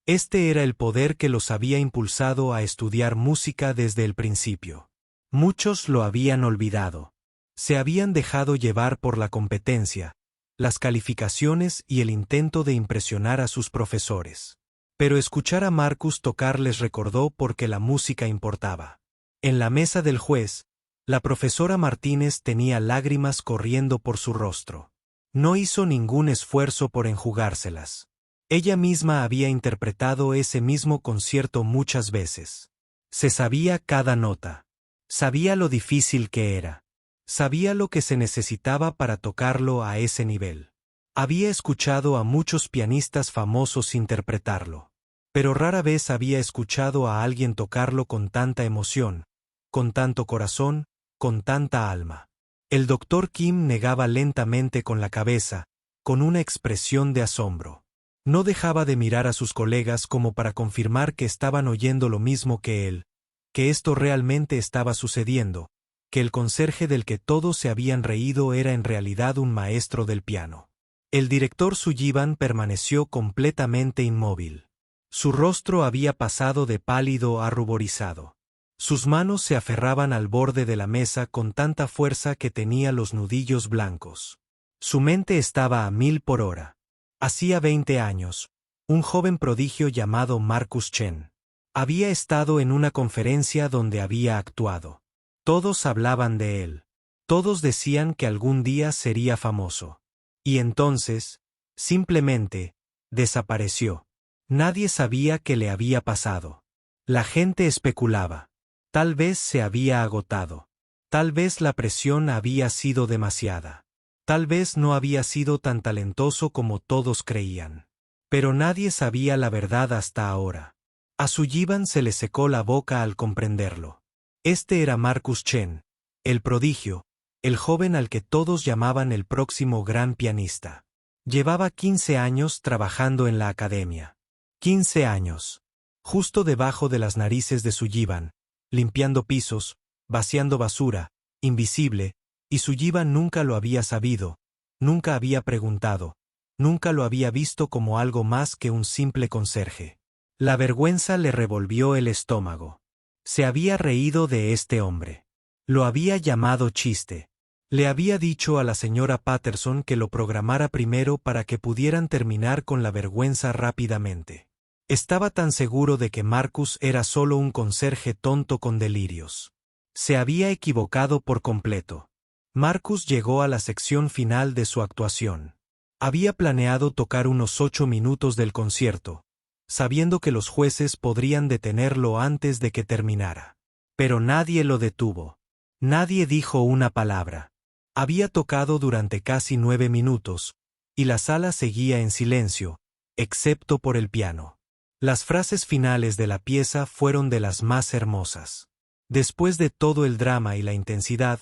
Este era el poder que los había impulsado a estudiar música desde el principio. Muchos lo habían olvidado. Se habían dejado llevar por la competencia, las calificaciones y el intento de impresionar a sus profesores. Pero escuchar a Marcus tocar les recordó por qué la música importaba. En la mesa del juez, la profesora Martínez tenía lágrimas corriendo por su rostro. No hizo ningún esfuerzo por enjugárselas. Ella misma había interpretado ese mismo concierto muchas veces. Se sabía cada nota. Sabía lo difícil que era. Sabía lo que se necesitaba para tocarlo a ese nivel. Había escuchado a muchos pianistas famosos interpretarlo. Pero rara vez había escuchado a alguien tocarlo con tanta emoción, con tanto corazón, con tanta alma. El doctor Kim negaba lentamente con la cabeza, con una expresión de asombro. No dejaba de mirar a sus colegas como para confirmar que estaban oyendo lo mismo que él, que esto realmente estaba sucediendo, que el conserje del que todos se habían reído era en realidad un maestro del piano. El director Sullivan permaneció completamente inmóvil. Su rostro había pasado de pálido a ruborizado. Sus manos se aferraban al borde de la mesa con tanta fuerza que tenía los nudillos blancos. Su mente estaba a 1000 por hora. Hacía 20 años, un joven prodigio llamado Marcus Chen. Había estado en una conferencia donde había actuado. Todos hablaban de él. Todos decían que algún día sería famoso. Y entonces, simplemente, desapareció. Nadie sabía qué le había pasado. La gente especulaba. Tal vez se había agotado. Tal vez la presión había sido demasiada. Tal vez no había sido tan talentoso como todos creían. Pero nadie sabía la verdad hasta ahora. A Sullivan se le secó la boca al comprenderlo. Este era Marcus Chen, el prodigio, el joven al que todos llamaban el próximo gran pianista. Llevaba 15 años trabajando en la academia. 15 años. Justo debajo de las narices de Sullivan, limpiando pisos, vaciando basura, invisible, y Sullivan nunca lo había sabido, nunca había preguntado, nunca lo había visto como algo más que un simple conserje. La vergüenza le revolvió el estómago. Se había reído de este hombre. Lo había llamado chiste. Le había dicho a la señora Patterson que lo programara primero para que pudieran terminar con la vergüenza rápidamente. Estaba tan seguro de que Marcus era solo un conserje tonto con delirios. Se había equivocado por completo. Marcus llegó a la sección final de su actuación. Había planeado tocar unos 8 minutos del concierto, sabiendo que los jueces podrían detenerlo antes de que terminara. Pero nadie lo detuvo. Nadie dijo una palabra. Había tocado durante casi 9 minutos, y la sala seguía en silencio, excepto por el piano. Las frases finales de la pieza fueron de las más hermosas. Después de todo el drama y la intensidad,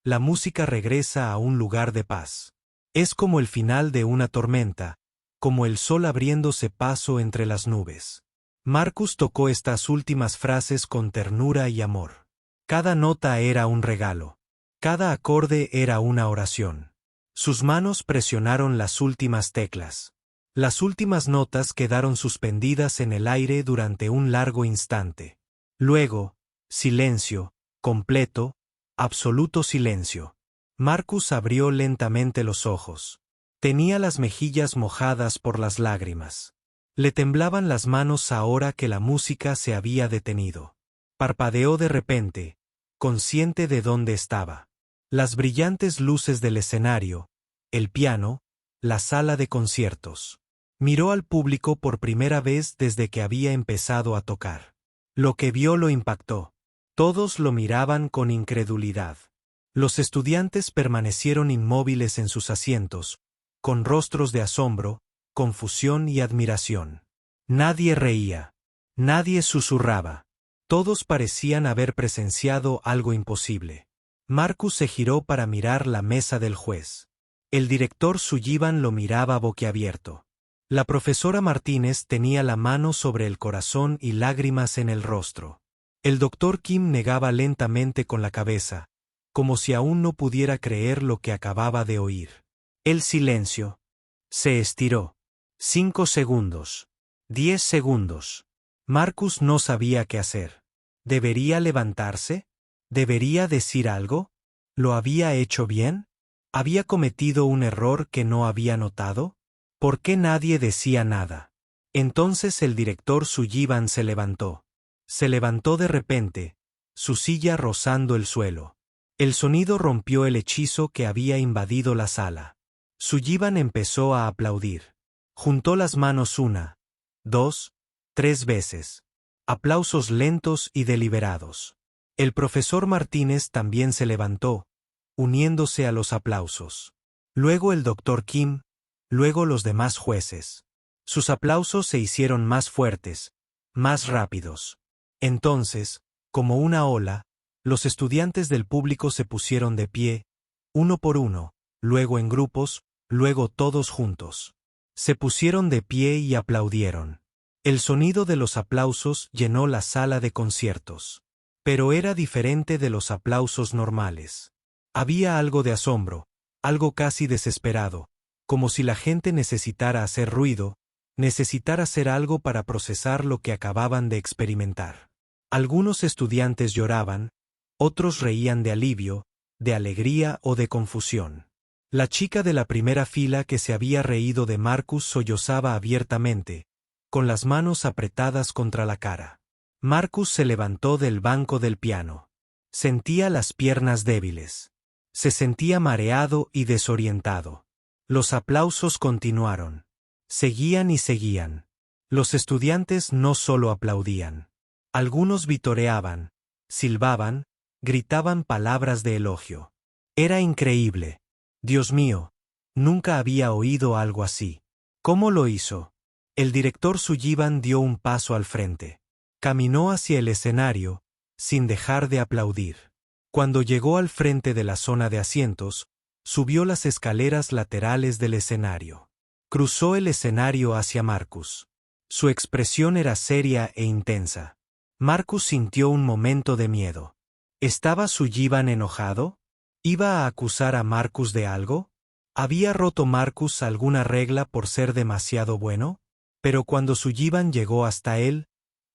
la música regresa a un lugar de paz. Es como el final de una tormenta, como el sol abriéndose paso entre las nubes. Marcus tocó estas últimas frases con ternura y amor. Cada nota era un regalo. Cada acorde era una oración. Sus manos presionaron las últimas teclas. Las últimas notas quedaron suspendidas en el aire durante un largo instante. Luego, silencio, completo, absoluto silencio. Marcus abrió lentamente los ojos. Tenía las mejillas mojadas por las lágrimas. Le temblaban las manos ahora que la música se había detenido. Parpadeó de repente, consciente de dónde estaba. Las brillantes luces del escenario, el piano, la sala de conciertos. Miró al público por primera vez desde que había empezado a tocar. Lo que vio lo impactó. Todos lo miraban con incredulidad. Los estudiantes permanecieron inmóviles en sus asientos, con rostros de asombro, confusión y admiración. Nadie reía. Nadie susurraba. Todos parecían haber presenciado algo imposible. Marcus se giró para mirar la mesa del juez. El director Sullivan lo miraba boquiabierto. La profesora Martínez tenía la mano sobre el corazón y lágrimas en el rostro. El doctor Kim negaba lentamente con la cabeza, como si aún no pudiera creer lo que acababa de oír. El silencio. Se estiró. 5 segundos. 10 segundos. Marcus no sabía qué hacer. ¿Debería levantarse? ¿Debería decir algo? ¿Lo había hecho bien? ¿Había cometido un error que no había notado? ¿Por qué nadie decía nada? Entonces el director Sullivan se levantó. Se levantó de repente, su silla rozando el suelo. El sonido rompió el hechizo que había invadido la sala. Sullivan empezó a aplaudir. Juntó las manos 1, 2, 3 veces. Aplausos lentos y deliberados. El profesor Martínez también se levantó, uniéndose a los aplausos. Luego el doctor Kim, luego los demás jueces. Sus aplausos se hicieron más fuertes, más rápidos. Entonces, como una ola, los estudiantes del público se pusieron de pie, uno por uno, luego en grupos, luego todos juntos. Se pusieron de pie y aplaudieron. El sonido de los aplausos llenó la sala de conciertos. Pero era diferente de los aplausos normales. Había algo de asombro, algo casi desesperado, como si la gente necesitara hacer ruido, necesitara hacer algo para procesar lo que acababan de experimentar. Algunos estudiantes lloraban, otros reían de alivio, de alegría o de confusión. La chica de la primera fila que se había reído de Marcus sollozaba abiertamente, con las manos apretadas contra la cara. Marcus se levantó del banco del piano. Sentía las piernas débiles. Se sentía mareado y desorientado. Los aplausos continuaron. Seguían y seguían. Los estudiantes no solo aplaudían. Algunos vitoreaban, silbaban, gritaban palabras de elogio. Era increíble. Dios mío, nunca había oído algo así. ¿Cómo lo hizo? El director Sullivan dio un paso al frente. Caminó hacia el escenario, sin dejar de aplaudir. Cuando llegó al frente de la zona de asientos, subió las escaleras laterales del escenario. Cruzó el escenario hacia Marcus. Su expresión era seria e intensa. Marcus sintió un momento de miedo. ¿Estaba Sullivan enojado? ¿Iba a acusar a Marcus de algo? ¿Había roto Marcus alguna regla por ser demasiado bueno? Pero cuando Sullivan llegó hasta él,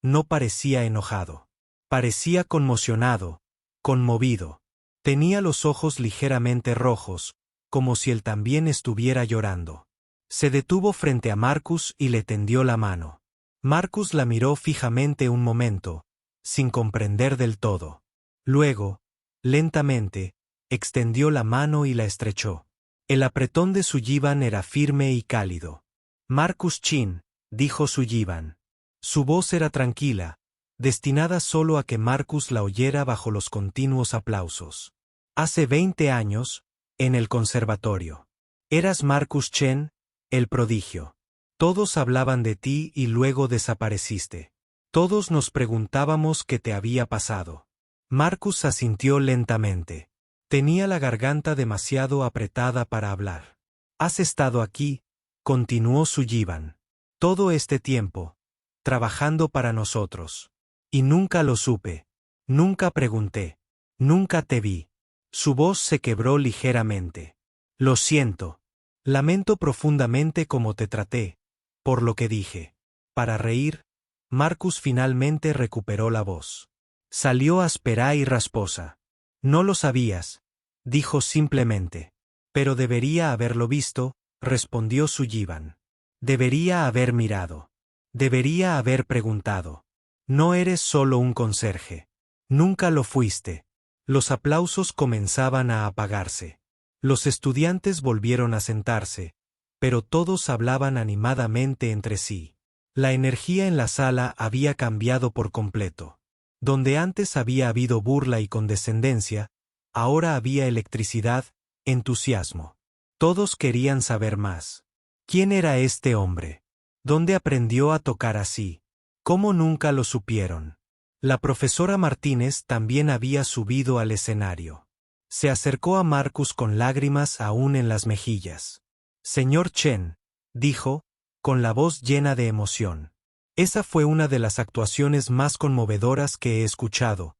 no parecía enojado. Parecía conmocionado, conmovido. Tenía los ojos ligeramente rojos, como si él también estuviera llorando. Se detuvo frente a Marcus y le tendió la mano. Marcus la miró fijamente un momento, sin comprender del todo. Luego, lentamente, extendió la mano y la estrechó. El apretón de Sullivan era firme y cálido. Marcus Chin, dijo Sullivan. Su voz era tranquila, destinada solo a que Marcus la oyera bajo los continuos aplausos. Hace 20 años, en el conservatorio. Eras Marcus Chen, el prodigio. Todos hablaban de ti y luego desapareciste. Todos nos preguntábamos qué te había pasado. Marcus asintió lentamente. Tenía la garganta demasiado apretada para hablar. Has estado aquí, continuó Sullivan, todo este tiempo, trabajando para nosotros. Y nunca lo supe. Nunca pregunté. Nunca te vi. Su voz se quebró ligeramente. Lo siento. Lamento profundamente cómo te traté, por lo que dije. Para reír, Marcus finalmente recuperó la voz. Salió áspera y rasposa. No lo sabías, dijo simplemente. Pero debería haberlo visto, respondió Sullivan. Debería haber mirado. Debería haber preguntado. No eres solo un conserje. Nunca lo fuiste. Los aplausos comenzaban a apagarse. Los estudiantes volvieron a sentarse, pero todos hablaban animadamente entre sí. La energía en la sala había cambiado por completo. Donde antes había habido burla y condescendencia, ahora había electricidad, entusiasmo. Todos querían saber más. ¿Quién era este hombre? ¿Dónde aprendió a tocar así? ¿Cómo nunca lo supieron? La profesora Martínez también había subido al escenario. Se acercó a Marcus con lágrimas aún en las mejillas. Señor Chen, dijo, con la voz llena de emoción. Esa fue una de las actuaciones más conmovedoras que he escuchado,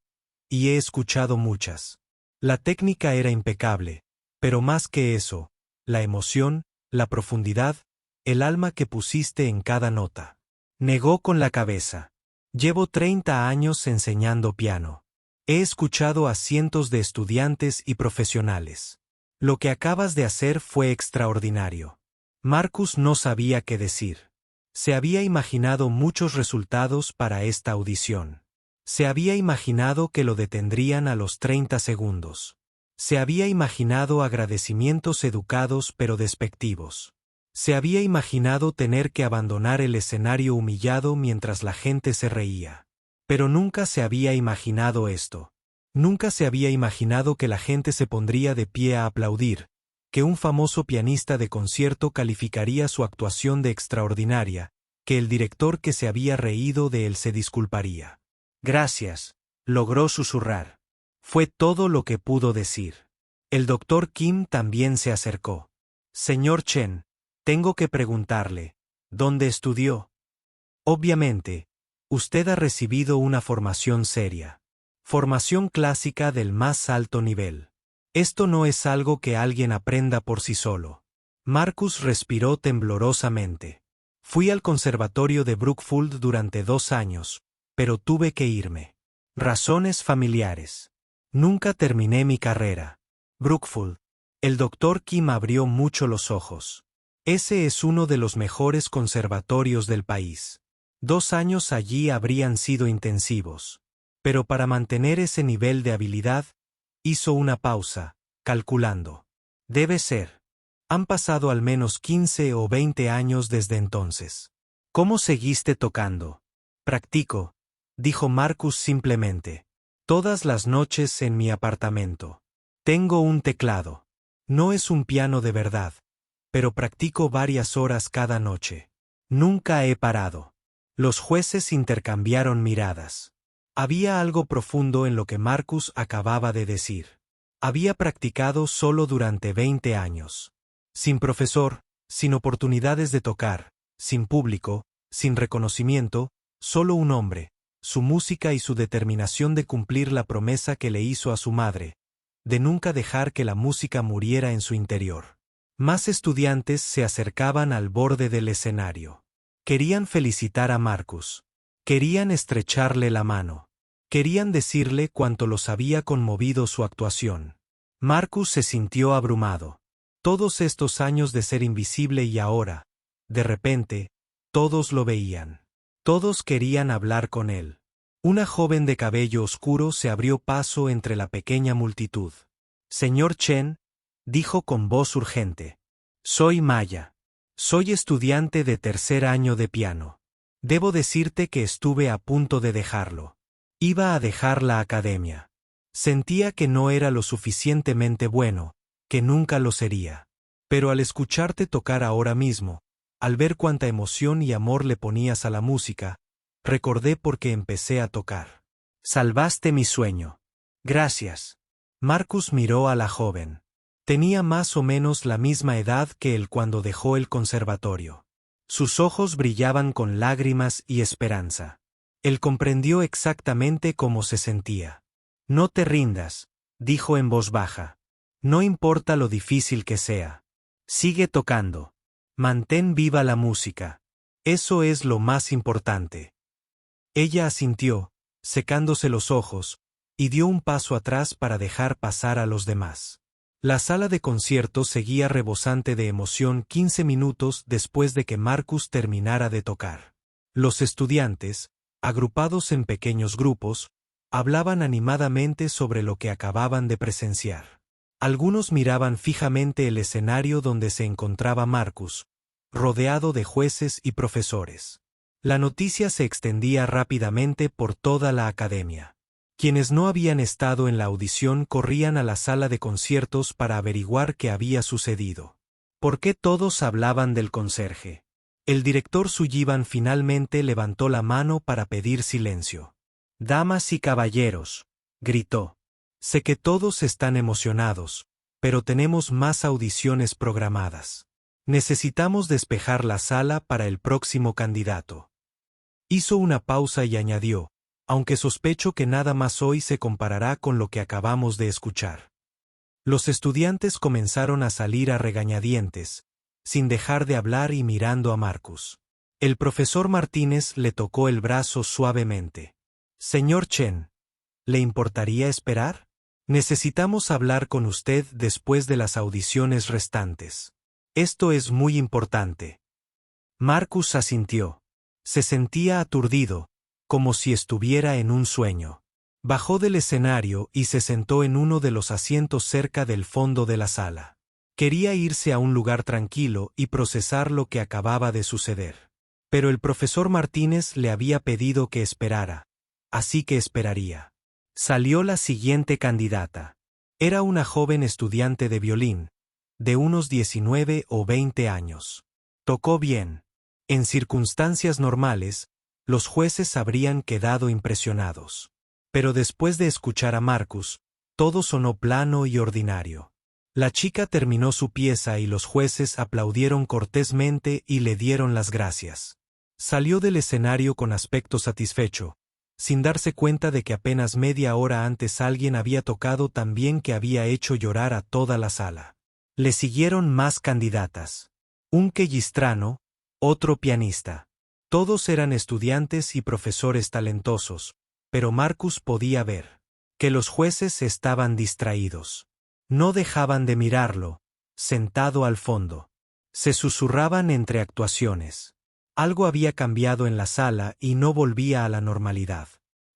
y he escuchado muchas. La técnica era impecable, pero más que eso, la emoción, la profundidad, el alma que pusiste en cada nota. Negó con la cabeza. Llevo 30 años enseñando piano. He escuchado a cientos de estudiantes y profesionales. Lo que acabas de hacer fue extraordinario. Marcus no sabía qué decir. Se había imaginado muchos resultados para esta audición. Se había imaginado que lo detendrían a los 30 segundos. Se había imaginado agradecimientos educados pero despectivos. Se había imaginado tener que abandonar el escenario humillado mientras la gente se reía. Pero nunca se había imaginado esto. Nunca se había imaginado que la gente se pondría de pie a aplaudir, que un famoso pianista de concierto calificaría su actuación de extraordinaria, que el director que se había reído de él se disculparía. Gracias, logró susurrar. Fue todo lo que pudo decir. El doctor Kim también se acercó. Señor Chen, tengo que preguntarle, ¿dónde estudió? Obviamente, usted ha recibido una formación seria. Formación clásica del más alto nivel. Esto no es algo que alguien aprenda por sí solo. Marcus respiró temblorosamente. Fui al conservatorio de Brookfield durante 2 años, pero tuve que irme. Razones familiares. Nunca terminé mi carrera. Brookfield. El doctor Kim abrió mucho los ojos. Ese es uno de los mejores conservatorios del país. 2 años allí habrían sido intensivos. Pero para mantener ese nivel de habilidad, hizo una pausa, calculando. Debe ser. Han pasado al menos 15 o 20 años desde entonces. ¿Cómo seguiste tocando? Practico, dijo Marcus simplemente. Todas las noches en mi apartamento. Tengo un teclado. No es un piano de verdad, pero practico varias horas cada noche. Nunca he parado. Los jueces intercambiaron miradas. Había algo profundo en lo que Marcus acababa de decir. Había practicado solo durante 20 años. Sin profesor, sin oportunidades de tocar, sin público, sin reconocimiento, solo un hombre, su música y su determinación de cumplir la promesa que le hizo a su madre, de nunca dejar que la música muriera en su interior. Más estudiantes se acercaban al borde del escenario. Querían felicitar a Marcus. Querían estrecharle la mano. Querían decirle cuánto los había conmovido su actuación. Marcus se sintió abrumado. Todos estos años de ser invisible y ahora, de repente, todos lo veían. Todos querían hablar con él. Una joven de cabello oscuro se abrió paso entre la pequeña multitud. Señor Chen, dijo con voz urgente. Soy Maya. Soy estudiante de 3er año de piano. Debo decirte que estuve a punto de dejarlo. Iba a dejar la academia. Sentía que no era lo suficientemente bueno, que nunca lo sería. Pero al escucharte tocar ahora mismo, al ver cuánta emoción y amor le ponías a la música, recordé por qué empecé a tocar. Salvaste mi sueño. Gracias. Marcus miró a la joven. Tenía más o menos la misma edad que él cuando dejó el conservatorio. Sus ojos brillaban con lágrimas y esperanza. Él comprendió exactamente cómo se sentía. No te rindas, dijo en voz baja. No importa lo difícil que sea. Sigue tocando. Mantén viva la música. Eso es lo más importante. Ella asintió, secándose los ojos, y dio un paso atrás para dejar pasar a los demás. La sala de conciertos seguía rebosante de emoción 15 minutos después de que Marcus terminara de tocar. Los estudiantes, agrupados en pequeños grupos, hablaban animadamente sobre lo que acababan de presenciar. Algunos miraban fijamente el escenario donde se encontraba Marcus, rodeado de jueces y profesores. La noticia se extendía rápidamente por toda la academia. Quienes no habían estado en la audición corrían a la sala de conciertos para averiguar qué había sucedido. ¿Por qué todos hablaban del conserje? El director Sullivan finalmente levantó la mano para pedir silencio. Damas y caballeros, gritó. Sé que todos están emocionados, pero tenemos más audiciones programadas. Necesitamos despejar la sala para el próximo candidato. Hizo una pausa y añadió, aunque sospecho que nada más hoy se comparará con lo que acabamos de escuchar. Los estudiantes comenzaron a salir a regañadientes, sin dejar de hablar y mirando a Marcus. El profesor Martínez le tocó el brazo suavemente. Señor Chen, ¿le importaría esperar? Necesitamos hablar con usted después de las audiciones restantes. Esto es muy importante. Marcus asintió. Se sentía aturdido, como si estuviera en un sueño. Bajó del escenario y se sentó en uno de los asientos cerca del fondo de la sala. Quería irse a un lugar tranquilo y procesar lo que acababa de suceder. Pero el profesor Martínez le había pedido que esperara, así que esperaría. Salió la siguiente candidata. Era una joven estudiante de violín, de unos 19 o 20 años. Tocó bien. En circunstancias normales, los jueces habrían quedado impresionados. Pero después de escuchar a Marcus, todo sonó plano y ordinario. La chica terminó su pieza y los jueces aplaudieron cortésmente y le dieron las gracias. Salió del escenario con aspecto satisfecho, sin darse cuenta de que apenas media hora antes alguien había tocado tan bien que había hecho llorar a toda la sala. Le siguieron más candidatas. Un quillistrano, otro pianista. Todos eran estudiantes y profesores talentosos, pero Marcus podía ver que los jueces estaban distraídos. No dejaban de mirarlo, sentado al fondo. Se susurraban entre actuaciones. Algo había cambiado en la sala y no volvía a la normalidad.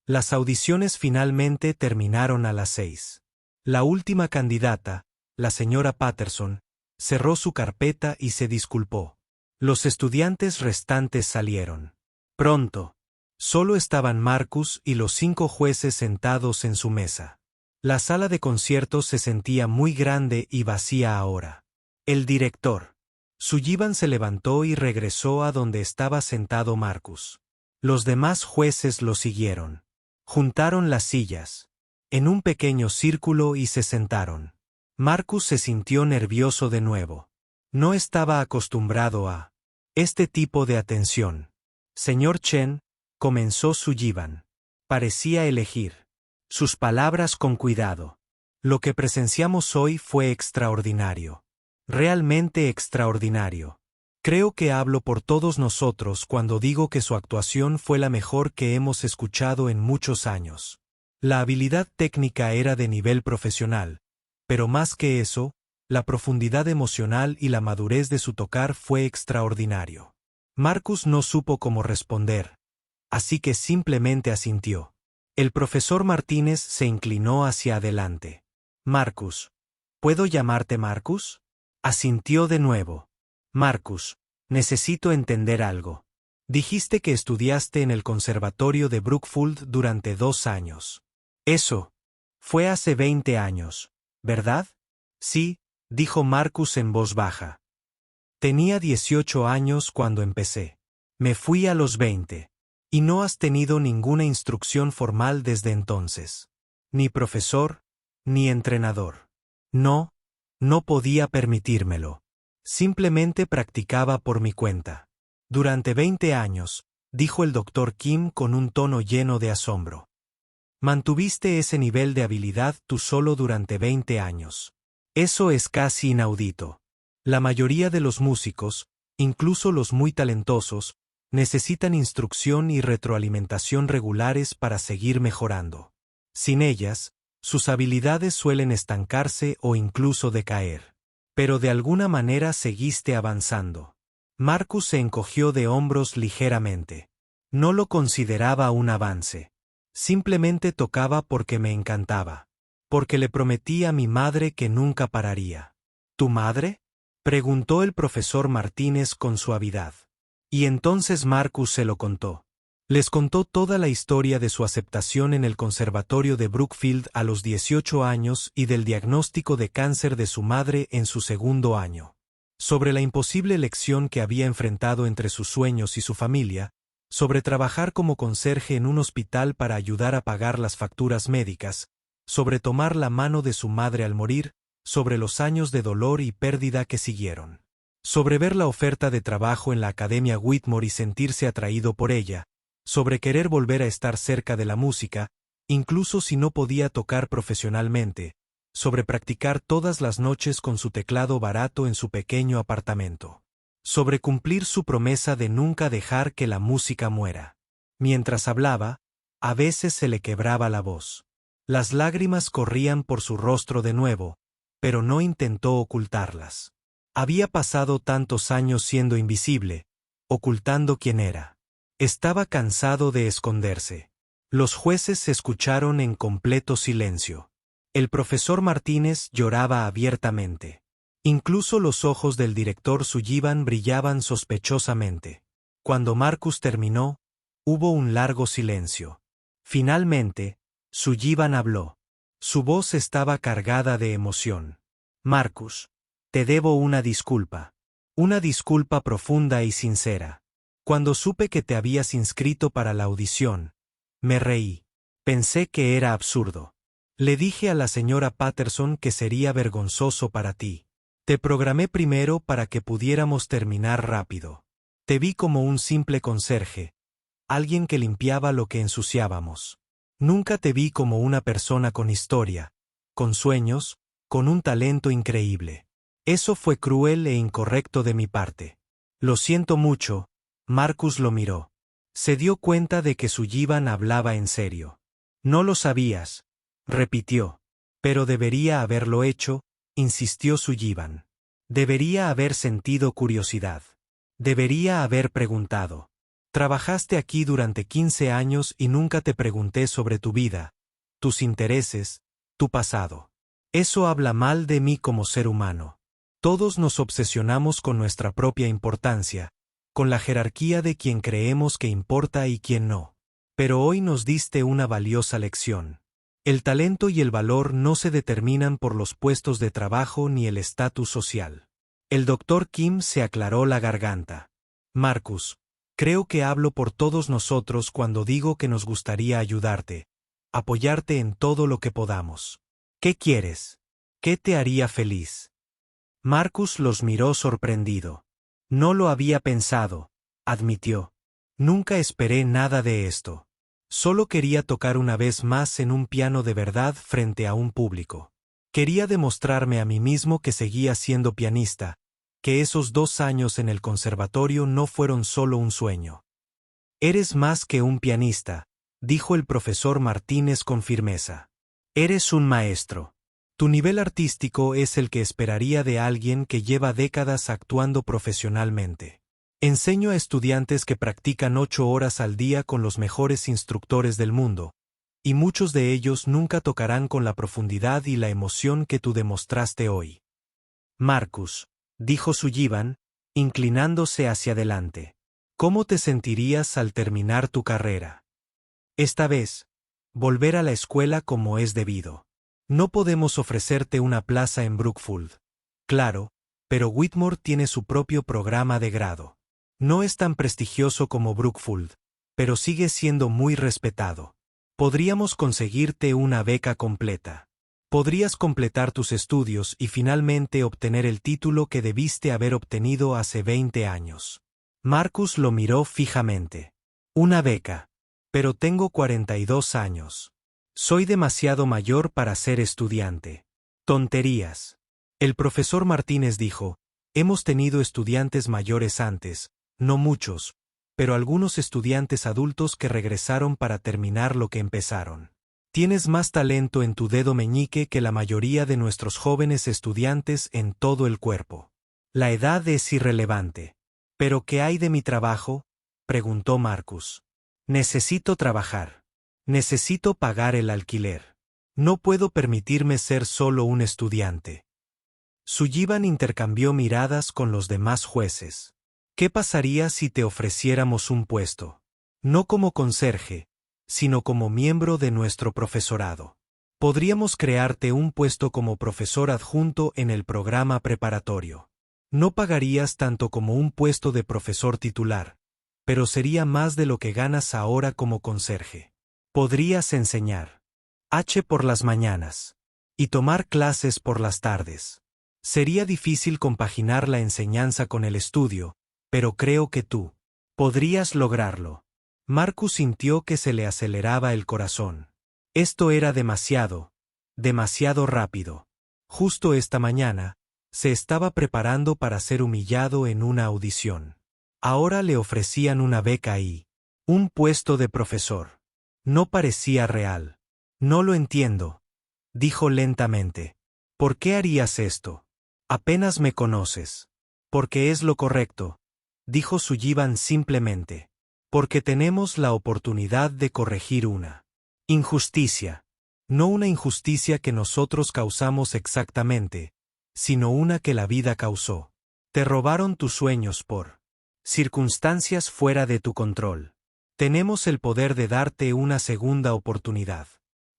Las audiciones finalmente terminaron a las 6. La última candidata, la señora Patterson, cerró su carpeta y se disculpó. Los estudiantes restantes salieron. Pronto. Solo estaban Marcus y los 5 jueces sentados en su mesa. La sala de conciertos se sentía muy grande y vacía ahora. El director. Sullivan se levantó y regresó a donde estaba sentado Marcus. Los demás jueces lo siguieron. Juntaron las sillas en un pequeño círculo y se sentaron. Marcus se sintió nervioso de nuevo. No estaba acostumbrado a este tipo de atención. Señor Chen, comenzó Sullivan. Parecía elegir sus palabras con cuidado. Lo que presenciamos hoy fue extraordinario. Realmente extraordinario. Creo que hablo por todos nosotros cuando digo que su actuación fue la mejor que hemos escuchado en muchos años. La habilidad técnica era de nivel profesional, pero más que eso, la profundidad emocional y la madurez de su tocar fue extraordinario. Marcus no supo cómo responder, así que simplemente asintió. El profesor Martínez se inclinó hacia adelante. Marcus, ¿puedo llamarte Marcus? Asintió de nuevo. Marcus, necesito entender algo. Dijiste que estudiaste en el conservatorio de Brookfield durante 2 años. Eso fue hace 20 años, ¿verdad? Sí, dijo Marcus en voz baja. Tenía 18 años cuando empecé. Me fui a los 20. Y no has tenido ninguna instrucción formal desde entonces. Ni profesor, ni entrenador. No, no podía permitírmelo. Simplemente practicaba por mi cuenta. Durante 20 años, dijo el Dr. Kim con un tono lleno de asombro. Mantuviste ese nivel de habilidad tú solo durante 20 años. Eso es casi inaudito. La mayoría de los músicos, incluso los muy talentosos, necesitan instrucción y retroalimentación regulares para seguir mejorando. Sin ellas, sus habilidades suelen estancarse o incluso decaer. Pero de alguna manera seguiste avanzando. Marcus se encogió de hombros ligeramente. No lo consideraba un avance. Simplemente tocaba porque me encantaba. Porque le prometí a mi madre que nunca pararía. ¿Tu madre?, preguntó el profesor Martínez con suavidad. Y entonces Marcus se lo contó. Les contó toda la historia de su aceptación en el conservatorio de Brookfield a los 18 años y del diagnóstico de cáncer de su madre en su 2.º año. Sobre la imposible elección que había enfrentado entre sus sueños y su familia, sobre trabajar como conserje en un hospital para ayudar a pagar las facturas médicas, sobre tomar la mano de su madre al morir, sobre los años de dolor y pérdida que siguieron. Sobre ver la oferta de trabajo en la Academia Whitmore y sentirse atraído por ella, sobre querer volver a estar cerca de la música, incluso si no podía tocar profesionalmente, sobre practicar todas las noches con su teclado barato en su pequeño apartamento. sobre cumplir su promesa de nunca dejar que la música muera. Mientras hablaba, a veces se le quebraba la voz. Las lágrimas corrían por su rostro de nuevo, pero no intentó ocultarlas. Había pasado tantos años siendo invisible, ocultando quién era. Estaba cansado de esconderse. Los jueces se escucharon en completo silencio. El profesor Martínez lloraba abiertamente. Incluso los ojos del director Sullivan brillaban sospechosamente. Cuando Marcus terminó, hubo un largo silencio. Finalmente, Sullivan habló. Su voz estaba cargada de emoción. Marcus, te debo una disculpa. Una disculpa profunda y sincera. Cuando supe que te habías inscrito para la audición, me reí. Pensé que era absurdo. Le dije a la señora Patterson que sería vergonzoso para ti. Te programé primero para que pudiéramos terminar rápido. Te vi como un simple conserje, alguien que limpiaba lo que ensuciábamos. Nunca te vi como una persona con historia, con sueños, con un talento increíble. Eso fue cruel e incorrecto de mi parte. Lo siento mucho. Marcus lo miró. Se dio cuenta de que Sullivan hablaba en serio. No lo sabías, repitió. Pero debería haberlo hecho, insistió Sullivan. Debería haber sentido curiosidad. Debería haber preguntado. Trabajaste aquí durante 15 años y nunca te pregunté sobre tu vida, tus intereses, tu pasado. Eso habla mal de mí como ser humano. Todos nos obsesionamos con nuestra propia importancia, con la jerarquía de quien creemos que importa y quien no. Pero hoy nos diste una valiosa lección. El talento y el valor no se determinan por los puestos de trabajo ni el estatus social. El doctor Kim se aclaró la garganta. Marcus, creo que hablo por todos nosotros cuando digo que nos gustaría ayudarte, apoyarte en todo lo que podamos. ¿Qué quieres? ¿Qué te haría feliz? Marcus los miró sorprendido. No lo había pensado, admitió. Nunca esperé nada de esto. Solo quería tocar una vez más en un piano de verdad frente a un público. Quería demostrarme a mí mismo que seguía siendo pianista, que esos 2 años en el conservatorio no fueron solo un sueño. Eres más que un pianista, dijo el profesor Martínez con firmeza. Eres un maestro. Tu nivel artístico es el que esperaría de alguien que lleva décadas actuando profesionalmente. Enseño a estudiantes que practican 8 horas al día con los mejores instructores del mundo, y muchos de ellos nunca tocarán con la profundidad y la emoción que tú demostraste hoy. Marcus, dijo Sullivan, inclinándose hacia adelante. ¿Cómo te sentirías al terminar tu carrera? Esta vez, volver a la escuela como es debido. No podemos ofrecerte una plaza en Brookfield. Claro, pero Whitmore tiene su propio programa de grado. No es tan prestigioso como Brookfield, pero sigue siendo muy respetado. Podríamos conseguirte una beca completa. Podrías completar tus estudios y finalmente obtener el título que debiste haber obtenido hace 20 años. Marcus lo miró fijamente. Una beca. Pero tengo 42 años. Soy demasiado mayor para ser estudiante. Tonterías. El profesor Martínez dijo, hemos tenido estudiantes mayores antes, no muchos, pero algunos estudiantes adultos que regresaron para terminar lo que empezaron. Tienes más talento en tu dedo meñique que la mayoría de nuestros jóvenes estudiantes en todo el cuerpo. La edad es irrelevante. ¿Pero qué hay de mi trabajo?, preguntó Marcus. Necesito trabajar. Necesito pagar el alquiler. No puedo permitirme ser solo un estudiante. Sullivan intercambió miradas con los demás jueces. ¿Qué pasaría si te ofreciéramos un puesto? No como conserje, sino como miembro de nuestro profesorado. Podríamos crearte un puesto como profesor adjunto en el programa preparatorio. No pagarías tanto como un puesto de profesor titular, pero sería más de lo que ganas ahora como conserje. Podrías enseñar por las mañanas y tomar clases por las tardes. Sería difícil compaginar la enseñanza con el estudio, pero creo que tú podrías lograrlo. Marcus sintió que se le aceleraba el corazón. Esto era demasiado rápido. Justo esta mañana, Se estaba preparando para ser humillado en una audición. Ahora le ofrecían una beca y un puesto de profesor. No parecía real. No lo entiendo, dijo lentamente. ¿Por qué harías esto? Apenas me conoces. Porque es lo correcto, dijo Sullivan simplemente. Porque tenemos la oportunidad de corregir una injusticia. No una injusticia que nosotros causamos exactamente, sino una que la vida causó. Te robaron tus sueños por circunstancias fuera de tu control. Tenemos el poder de darte una segunda oportunidad.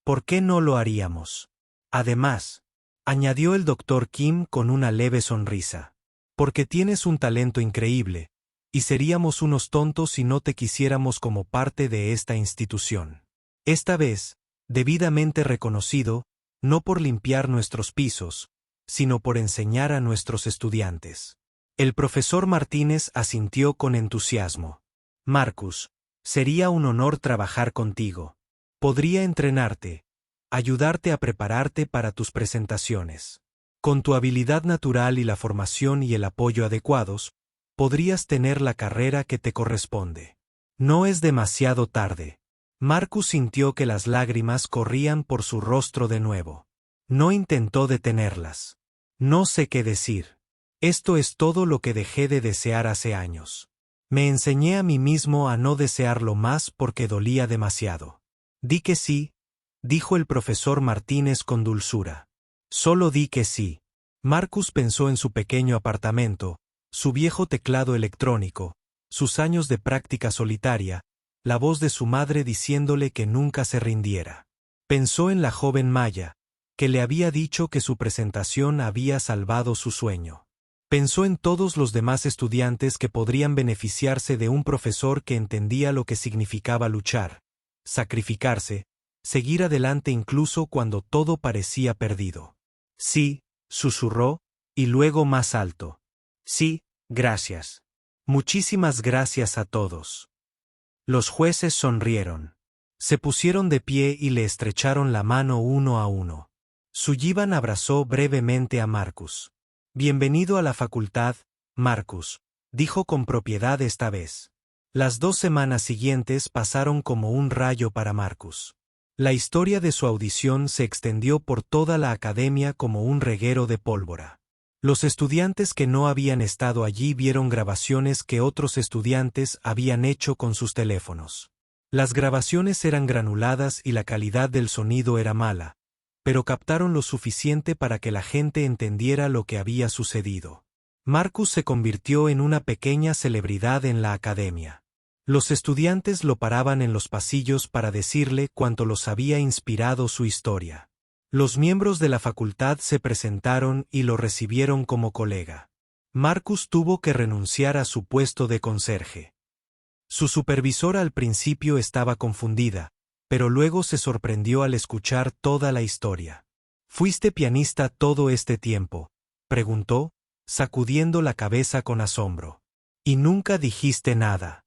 ¿Por qué no lo haríamos? Además, añadió el Dr. Kim con una leve sonrisa. Porque tienes un talento increíble, y seríamos unos tontos si no te quisiéramos como parte de esta institución. Esta vez, debidamente reconocido, no por limpiar nuestros pisos, sino por enseñar a nuestros estudiantes. El profesor Martínez asintió con entusiasmo. Marcus, sería un honor trabajar contigo. Podría entrenarte, ayudarte a prepararte para tus presentaciones. Con tu habilidad natural y la formación y el apoyo adecuados, podrías tener la carrera que te corresponde. No es demasiado tarde. Marcus sintió que las lágrimas corrían por su rostro de nuevo. No intentó detenerlas. No sé qué decir. Esto es todo lo que dejé de desear hace años. Me enseñé a mí mismo a no desearlo más porque dolía demasiado. Di que sí, dijo el profesor Martínez con dulzura. Solo di que sí. Marcus pensó en su pequeño apartamento, su viejo teclado electrónico, sus años de práctica solitaria, la voz de su madre diciéndole que nunca se rindiera. Pensó en la joven Maya, que le había dicho que su presentación había salvado su sueño. Pensó en todos los demás estudiantes que podrían beneficiarse de un profesor que entendía lo que significaba luchar, sacrificarse, seguir adelante incluso cuando todo parecía perdido. Sí, susurró, y luego más alto. Sí, gracias. Muchísimas gracias a todos. Los jueces sonrieron. Se pusieron de pie y le estrecharon la mano uno a uno. Sullivan abrazó brevemente a Marcus. Bienvenido a la facultad, Marcus, dijo con propiedad esta vez. Las 2 semanas siguientes pasaron como un rayo para Marcus. La historia de su audición se extendió por toda la academia como un reguero de pólvora. Los estudiantes que no habían estado allí vieron grabaciones que otros estudiantes habían hecho con sus teléfonos. Las grabaciones eran granuladas y la calidad del sonido era mala, pero captaron lo suficiente para que la gente entendiera lo que había sucedido. Marcus se convirtió en una pequeña celebridad en la academia. Los estudiantes lo paraban en los pasillos para decirle cuánto los había inspirado su historia. Los miembros de la facultad se presentaron y lo recibieron como colega. Marcus tuvo que renunciar a su puesto de conserje. Su supervisora al principio estaba confundida, pero luego se sorprendió al escuchar toda la historia. ¿Fuiste pianista todo este tiempo?, preguntó, sacudiendo la cabeza con asombro. ¿Y nunca dijiste nada?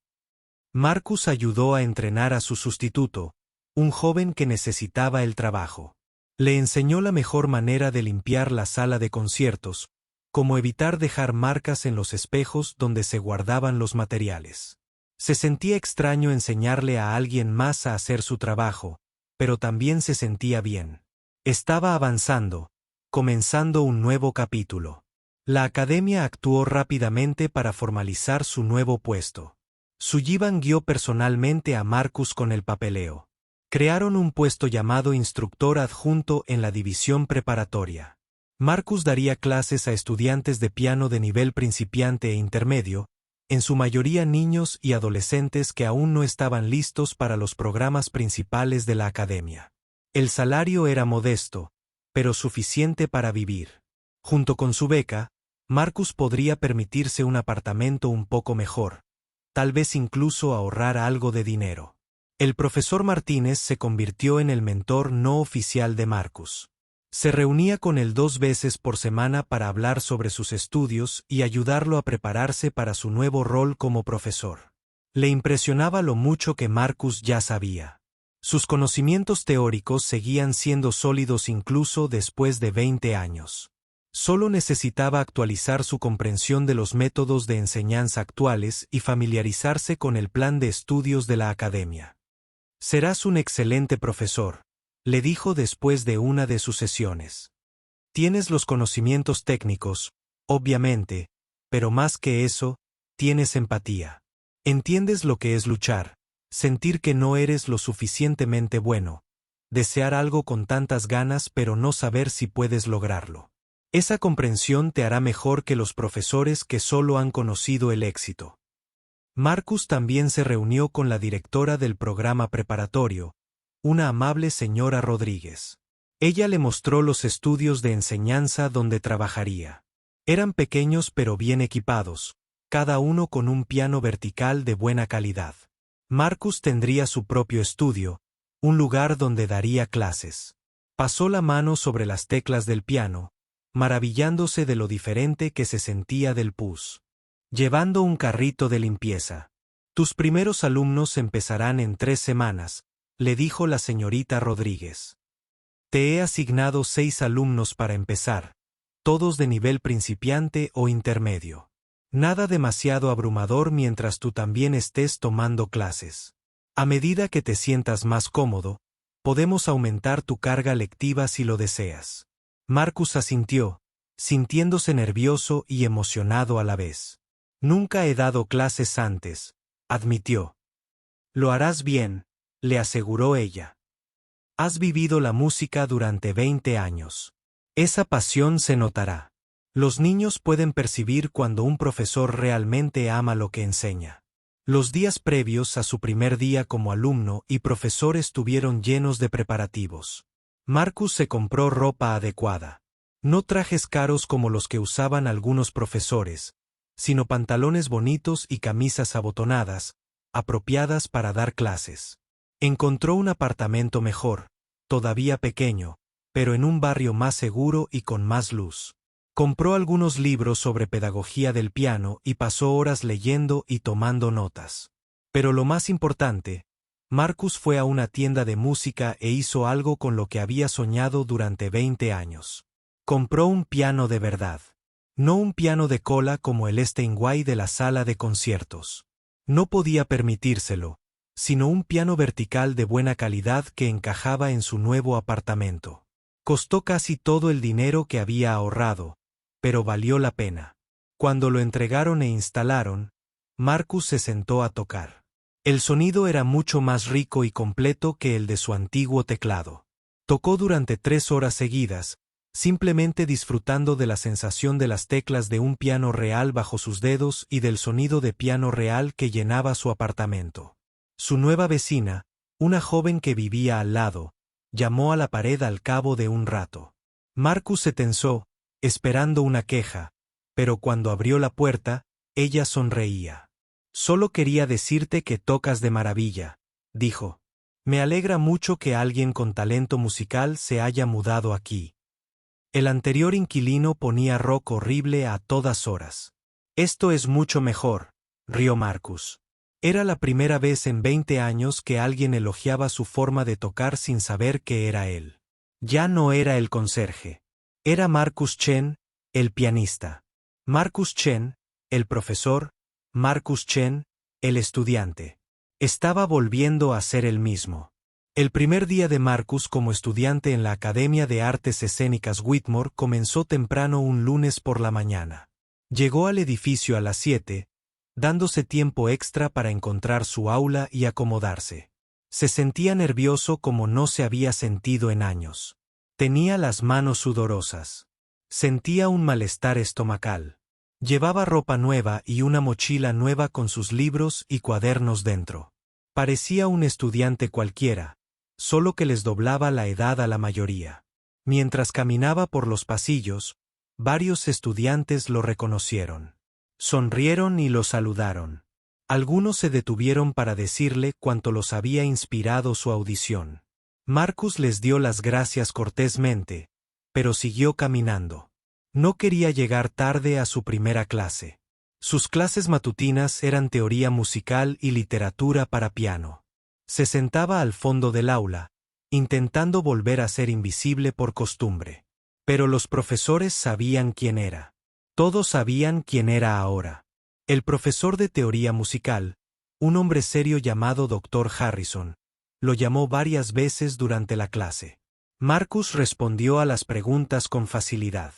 Marcus ayudó a entrenar a su sustituto, un joven que necesitaba el trabajo. Le enseñó la mejor manera de limpiar la sala de conciertos, como evitar dejar marcas en los espejos donde se guardaban los materiales. Se sentía extraño enseñarle a alguien más a hacer su trabajo, pero también se sentía bien. Estaba avanzando, comenzando un nuevo capítulo. La academia actuó rápidamente para formalizar su nuevo puesto. Sullivan guió personalmente a Marcus con el papeleo. Crearon un puesto llamado instructor adjunto en la división preparatoria. Marcus daría clases a estudiantes de piano de nivel principiante e intermedio, en su mayoría niños y adolescentes que aún no estaban listos para los programas principales de la academia. El salario era modesto, pero suficiente para vivir. Junto con su beca, Marcus podría permitirse un apartamento un poco mejor, tal vez incluso ahorrar algo de dinero. El profesor Martínez se convirtió en el mentor no oficial de Marcus. Se reunía con él 2 veces por semana para hablar sobre sus estudios y ayudarlo a prepararse para su nuevo rol como profesor. Le impresionaba lo mucho que Marcus ya sabía. Sus conocimientos teóricos seguían siendo sólidos incluso después de 20 años. Solo necesitaba actualizar su comprensión de los métodos de enseñanza actuales y familiarizarse con el plan de estudios de la academia. «Serás un excelente profesor», le dijo después de una de sus sesiones. «Tienes los conocimientos técnicos, obviamente, pero más que eso, tienes empatía. Entiendes lo que es luchar, sentir que no eres lo suficientemente bueno, desear algo con tantas ganas pero no saber si puedes lograrlo. Esa comprensión te hará mejor que los profesores que solo han conocido el éxito». Marcus también se reunió con la directora del programa preparatorio, una amable señora Rodríguez. Ella le mostró los estudios de enseñanza donde trabajaría. Eran pequeños pero bien equipados, cada uno con un piano vertical de buena calidad. Marcus tendría su propio estudio, un lugar donde daría clases. Pasó la mano sobre las teclas del piano, maravillándose de lo diferente que se sentía del pus. Llevando un carrito de limpieza. «Tus primeros alumnos empezarán en 3 semanas», le dijo la señorita Rodríguez. «Te he asignado 6 alumnos para empezar, todos de nivel principiante o intermedio. Nada demasiado abrumador mientras tú también estés tomando clases. A medida que te sientas más cómodo, podemos aumentar tu carga lectiva si lo deseas». Marcus asintió, sintiéndose nervioso y emocionado a la vez. «Nunca he dado clases antes», admitió. «Lo harás bien», le aseguró ella. «Has vivido la música durante 20 años. Esa pasión se notará. Los niños pueden percibir cuando un profesor realmente ama lo que enseña». Los días previos a su primer día como alumno y profesor estuvieron llenos de preparativos. Marcus se compró ropa adecuada. No trajes caros como los que usaban algunos profesores, sino pantalones bonitos y camisas abotonadas, apropiadas para dar clases. Encontró un apartamento mejor, todavía pequeño, pero en un barrio más seguro y con más luz. Compró algunos libros sobre pedagogía del piano y pasó horas leyendo y tomando notas. Pero lo más importante, Marcus fue a una tienda de música e hizo algo con lo que había soñado durante 20 años. Compró un piano de verdad. No un piano de cola como el Steinway de la sala de conciertos. No podía permitírselo, sino un piano vertical de buena calidad que encajaba en su nuevo apartamento. Costó casi todo el dinero que había ahorrado, pero valió la pena. Cuando lo entregaron e instalaron, Marcus se sentó a tocar. El sonido era mucho más rico y completo que el de su antiguo teclado. Tocó durante 3 horas seguidas, simplemente disfrutando de la sensación de las teclas de un piano real bajo sus dedos y del sonido de piano real que llenaba su apartamento. Su nueva vecina, una joven que vivía al lado, llamó a la pared al cabo de un rato. Marcus se tensó, esperando una queja, pero cuando abrió la puerta, ella sonreía. «Solo quería decirte que tocas de maravilla», dijo. «Me alegra mucho que alguien con talento musical se haya mudado aquí. El anterior inquilino ponía rock horrible a todas horas». «Esto es mucho mejor», rió Marcus. Era la primera vez en 20 años que alguien elogiaba su forma de tocar sin saber que era él. Ya no era el conserje. Era Marcus Chen, el pianista. Marcus Chen, el profesor. Marcus Chen, el estudiante. Estaba volviendo a ser el mismo. El primer día de Marcus como estudiante en la Academia de Artes Escénicas Whitmore comenzó temprano un lunes por la mañana. Llegó al edificio a las 7, dándose tiempo extra para encontrar su aula y acomodarse. Se sentía nervioso como no se había sentido en años. Tenía las manos sudorosas. Sentía un malestar estomacal. Llevaba ropa nueva y una mochila nueva con sus libros y cuadernos dentro. Parecía un estudiante cualquiera, solo que les doblaba la edad a la mayoría. Mientras caminaba por los pasillos, varios estudiantes lo reconocieron. Sonrieron y lo saludaron. Algunos se detuvieron para decirle cuánto los había inspirado su audición. Marcus les dio las gracias cortésmente, pero siguió caminando. No quería llegar tarde a su primera clase. Sus clases matutinas eran teoría musical y literatura para piano. Se sentaba al fondo del aula, intentando volver a ser invisible por costumbre. Pero los profesores sabían quién era. Todos sabían quién era ahora. El profesor de teoría musical, un hombre serio llamado Dr. Harrison, lo llamó varias veces durante la clase. Marcus respondió a las preguntas con facilidad.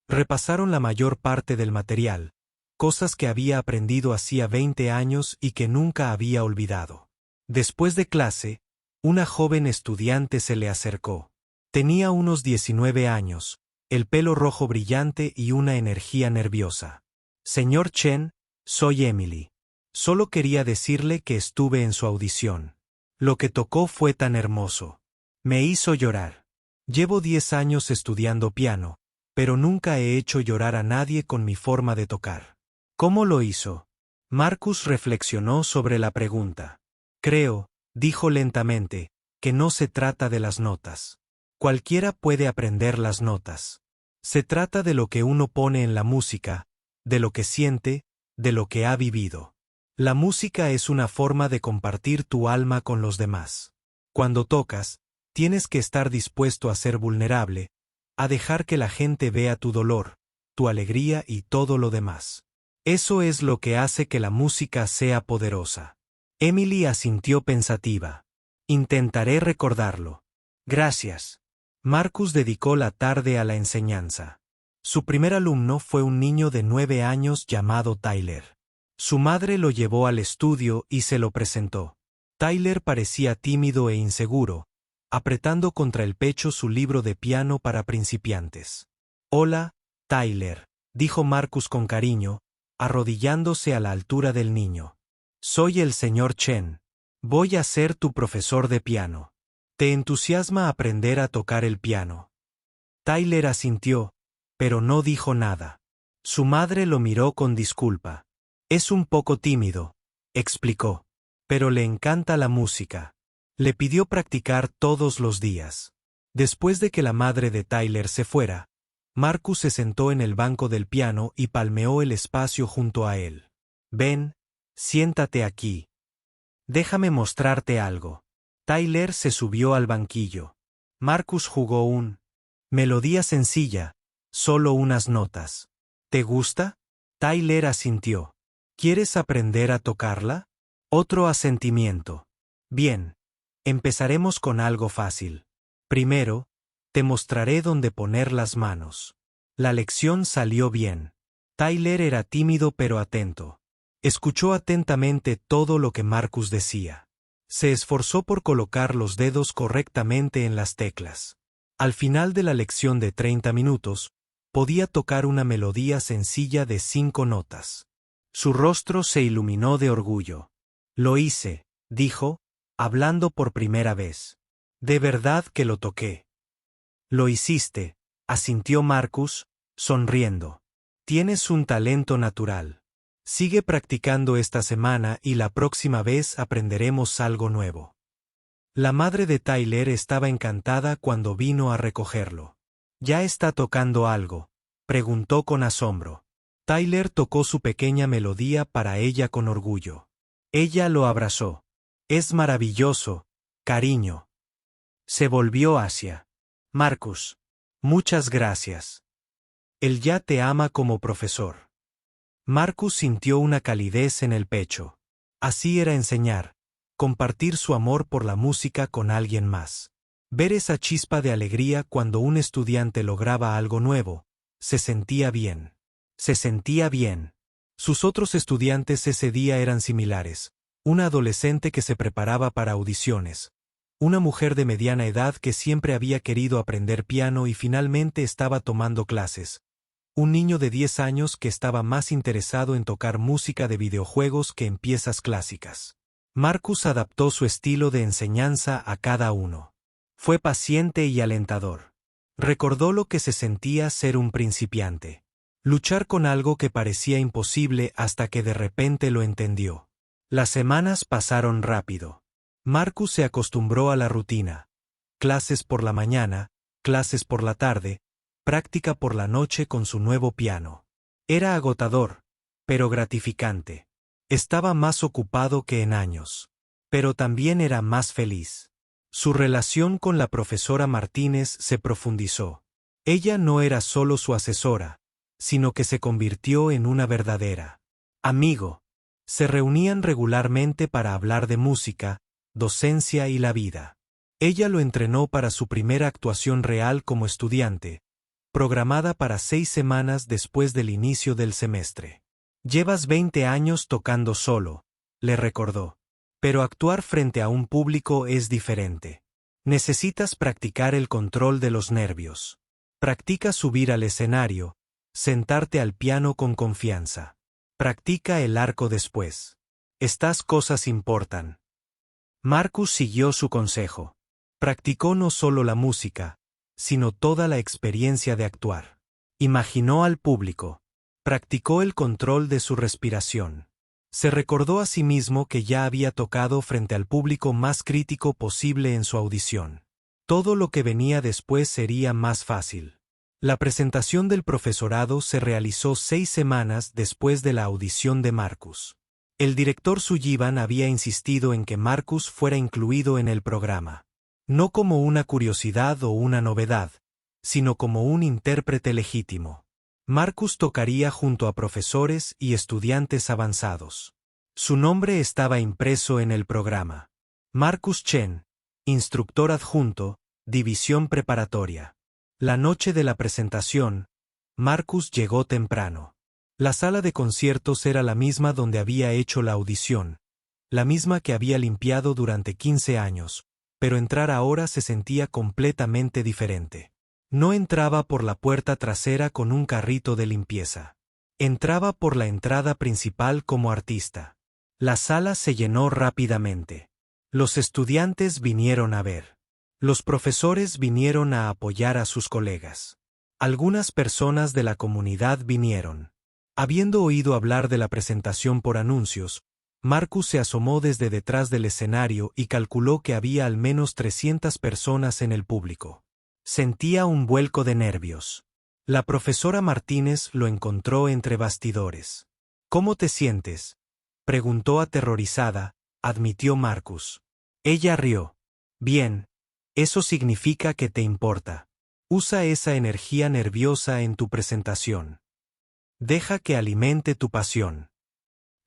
Repasaron la mayor parte del material, cosas que había aprendido hacía 20 años y que nunca había olvidado. Después de clase, una joven estudiante se le acercó. Tenía unos 19 años, el pelo rojo brillante y una energía nerviosa. Señor Chen, soy Emily. Solo quería decirle que estuve en su audición. Lo que tocó fue tan hermoso. Me hizo llorar. Llevo 10 años estudiando piano, pero nunca he hecho llorar a nadie con mi forma de tocar. ¿Cómo lo hizo? Marcus reflexionó sobre la pregunta. Creo, dijo lentamente, que no se trata de las notas. Cualquiera puede aprender las notas. Se trata de lo que uno pone en la música, de lo que siente, de lo que ha vivido. La música es una forma de compartir tu alma con los demás. Cuando tocas, tienes que estar dispuesto a ser vulnerable, a dejar que la gente vea tu dolor, tu alegría y todo lo demás. Eso es lo que hace que la música sea poderosa. Emily asintió pensativa. Intentaré recordarlo. Gracias. Marcus dedicó la tarde a la enseñanza. Su primer alumno fue un niño de 9 años llamado Tyler. Su madre lo llevó al estudio y se lo presentó. Tyler parecía tímido e inseguro, apretando contra el pecho su libro de piano para principiantes. Hola, Tyler, dijo Marcus con cariño, arrodillándose a la altura del niño. Soy el señor Chen. Voy a ser tu profesor de piano. ¿Te entusiasma aprender a tocar el piano? Tyler asintió, pero no dijo nada. Su madre lo miró con disculpa. Es un poco tímido, explicó, pero le encanta la música. Le pidió practicar todos los días. Después de que la madre de Tyler se fuera, Marcus se sentó en el banco del piano y palmeó el espacio junto a él. Ven, siéntate aquí. Déjame mostrarte algo. Tyler se subió al banquillo. Marcus jugó un melodía sencilla, solo unas notas. ¿Te gusta? Tyler asintió. ¿Quieres aprender a tocarla? Otro asentimiento. Bien. Empezaremos con algo fácil. Primero, te mostraré dónde poner las manos. La lección salió bien. Tyler era tímido pero atento. Escuchó atentamente todo lo que Marcus decía. Se esforzó por colocar los dedos correctamente en las teclas. Al final de la lección de 30 minutos, podía tocar una melodía sencilla de 5 notas. Su rostro se iluminó de orgullo. Lo hice, dijo, hablando por primera vez. De verdad que lo toqué. Lo hiciste, asintió Marcus, sonriendo. Tienes un talento natural. Sigue practicando esta semana y la próxima vez aprenderemos algo nuevo. La madre de Tyler estaba encantada cuando vino a recogerlo. ¿Ya está tocando algo?, preguntó con asombro. Tyler tocó su pequeña melodía para ella con orgullo. Ella lo abrazó. Es maravilloso, cariño. Se volvió hacia Marcus. Muchas gracias. Él ya te ama como profesor. Marcus sintió una calidez en el pecho. Así era enseñar, compartir su amor por la música con alguien más. Ver esa chispa de alegría cuando un estudiante lograba algo nuevo, se sentía bien. Se sentía bien. Sus otros estudiantes ese día eran similares. Una adolescente que se preparaba para audiciones. Una mujer de mediana edad que siempre había querido aprender piano y finalmente estaba tomando clases. Un niño de 10 años que estaba más interesado en tocar música de videojuegos que en piezas clásicas. Marcus adaptó su estilo de enseñanza a cada uno. Fue paciente y alentador. Recordó lo que se sentía ser un principiante. Luchar con algo que parecía imposible hasta que de repente lo entendió. Las semanas pasaron rápido. Marcus se acostumbró a la rutina. Clases por la mañana, clases por la tarde, práctica por la noche con su nuevo piano. Era agotador, pero gratificante. Estaba más ocupado que en años. Pero también era más feliz. Su relación con la profesora Martínez se profundizó. Ella no era solo su asesora, sino que se convirtió en una verdadera amigo. Se reunían regularmente para hablar de música, docencia y la vida. Ella lo entrenó para su primera actuación real como estudiante, programada para 6 semanas después del inicio del semestre. Llevas 20 años tocando solo, le recordó. Pero actuar frente a un público es diferente. Necesitas practicar el control de los nervios. Practica subir al escenario, sentarte al piano con confianza. Practica el arco después. Estas cosas importan. Marcus siguió su consejo. Practicó no solo la música, sino toda la experiencia de actuar. Imaginó al público. Practicó el control de su respiración. Se recordó a sí mismo que ya había tocado frente al público más crítico posible en su audición. Todo lo que venía después sería más fácil. La presentación del profesorado se realizó 6 semanas después de la audición de Marcus. El director Sullivan había insistido en que Marcus fuera incluido en el programa. No como una curiosidad o una novedad, sino como un intérprete legítimo. Marcus tocaría junto a profesores y estudiantes avanzados. Su nombre estaba impreso en el programa. Marcus Chen, instructor adjunto, división preparatoria. La noche de la presentación, Marcus llegó temprano. La sala de conciertos era la misma donde había hecho la audición, la misma que había limpiado durante 15 años, pero entrar ahora se sentía completamente diferente. No entraba por la puerta trasera con un carrito de limpieza. Entraba por la entrada principal como artista. La sala se llenó rápidamente. Los estudiantes vinieron a ver. Los profesores vinieron a apoyar a sus colegas. Algunas personas de la comunidad vinieron. Habiendo oído hablar de la presentación por anuncios, Marcus se asomó desde detrás del escenario y calculó que había al menos 300 personas en el público. Sentía un vuelco de nervios. La profesora Martínez lo encontró entre bastidores. ¿Cómo te sientes?, preguntó aterrorizada, admitió Marcus. Ella rió. Bien, eso significa que te importa. Usa esa energía nerviosa en tu presentación. Deja que alimente tu pasión.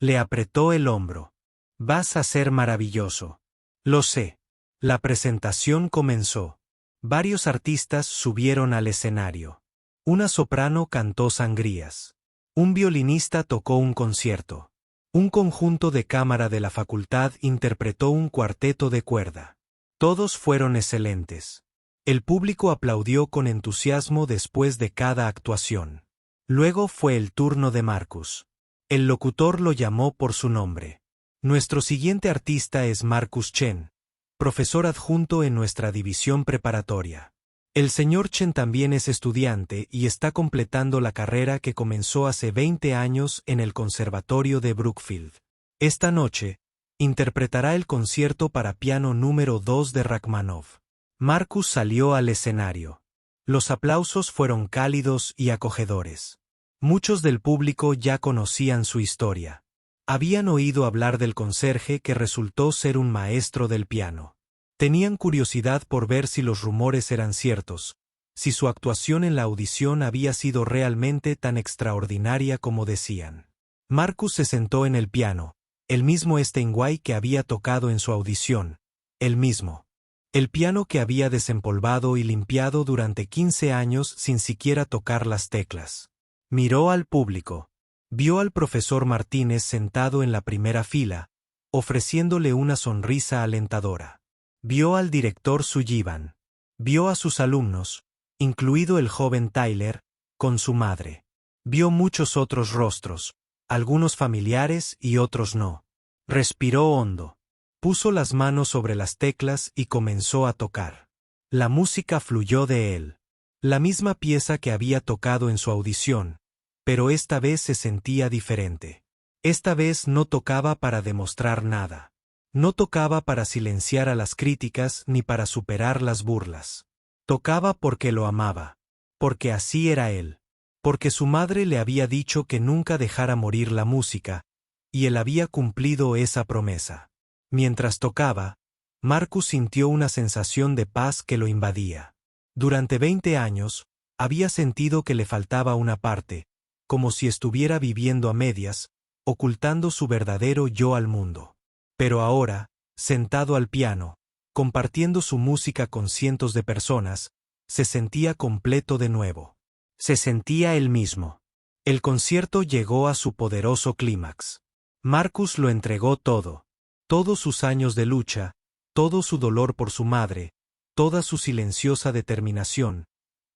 Le apretó el hombro. Vas a ser maravilloso. Lo sé. La presentación comenzó. Varios artistas subieron al escenario. Una soprano cantó sangrías. Un violinista tocó un concierto. Un conjunto de cámara de la facultad interpretó un cuarteto de cuerda. Todos fueron excelentes. El público aplaudió con entusiasmo después de cada actuación. Luego fue el turno de Marcus. El locutor lo llamó por su nombre. Nuestro siguiente artista es Marcus Chen, profesor adjunto en nuestra división preparatoria. El señor Chen también es estudiante y está completando la carrera que comenzó hace 20 años en el Conservatorio de Brookfield. Esta noche, interpretará el concierto para piano número 2 de Rachmaninoff. Marcus salió al escenario. Los aplausos fueron cálidos y acogedores. Muchos del público ya conocían su historia. Habían oído hablar del conserje que resultó ser un maestro del piano. Tenían curiosidad por ver si los rumores eran ciertos, si su actuación en la audición había sido realmente tan extraordinaria como decían. Marcus se sentó en el piano, el mismo Steinway que había tocado en su audición, el mismo. El piano que había desempolvado y limpiado durante 15 años sin siquiera tocar las teclas. Miró al público. Vio al profesor Martínez sentado en la primera fila, ofreciéndole una sonrisa alentadora. Vio al director Sullivan. Vio a sus alumnos, incluido el joven Tyler, con su madre. Vio muchos otros rostros, algunos familiares y otros no. Respiró hondo. Puso las manos sobre las teclas y comenzó a tocar. La música fluyó de él. La misma pieza que había tocado en su audición, pero esta vez se sentía diferente. Esta vez no tocaba para demostrar nada. No tocaba para silenciar a las críticas ni para superar las burlas. Tocaba porque lo amaba. Porque así era él. Porque su madre le había dicho que nunca dejara morir la música, y él había cumplido esa promesa. Mientras tocaba, Marcus sintió una sensación de paz que lo invadía. Durante 20 años, Había sentido que le faltaba una parte, como si estuviera viviendo a medias, ocultando su verdadero yo al mundo. Pero ahora, sentado al piano, compartiendo su música con cientos de personas, se sentía completo de nuevo. Se sentía él mismo. El concierto llegó a su poderoso clímax. Marcus lo entregó todo. Todos sus años de lucha, todo su dolor por su madre, toda su silenciosa determinación,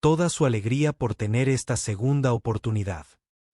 toda su alegría por tener esta segunda oportunidad.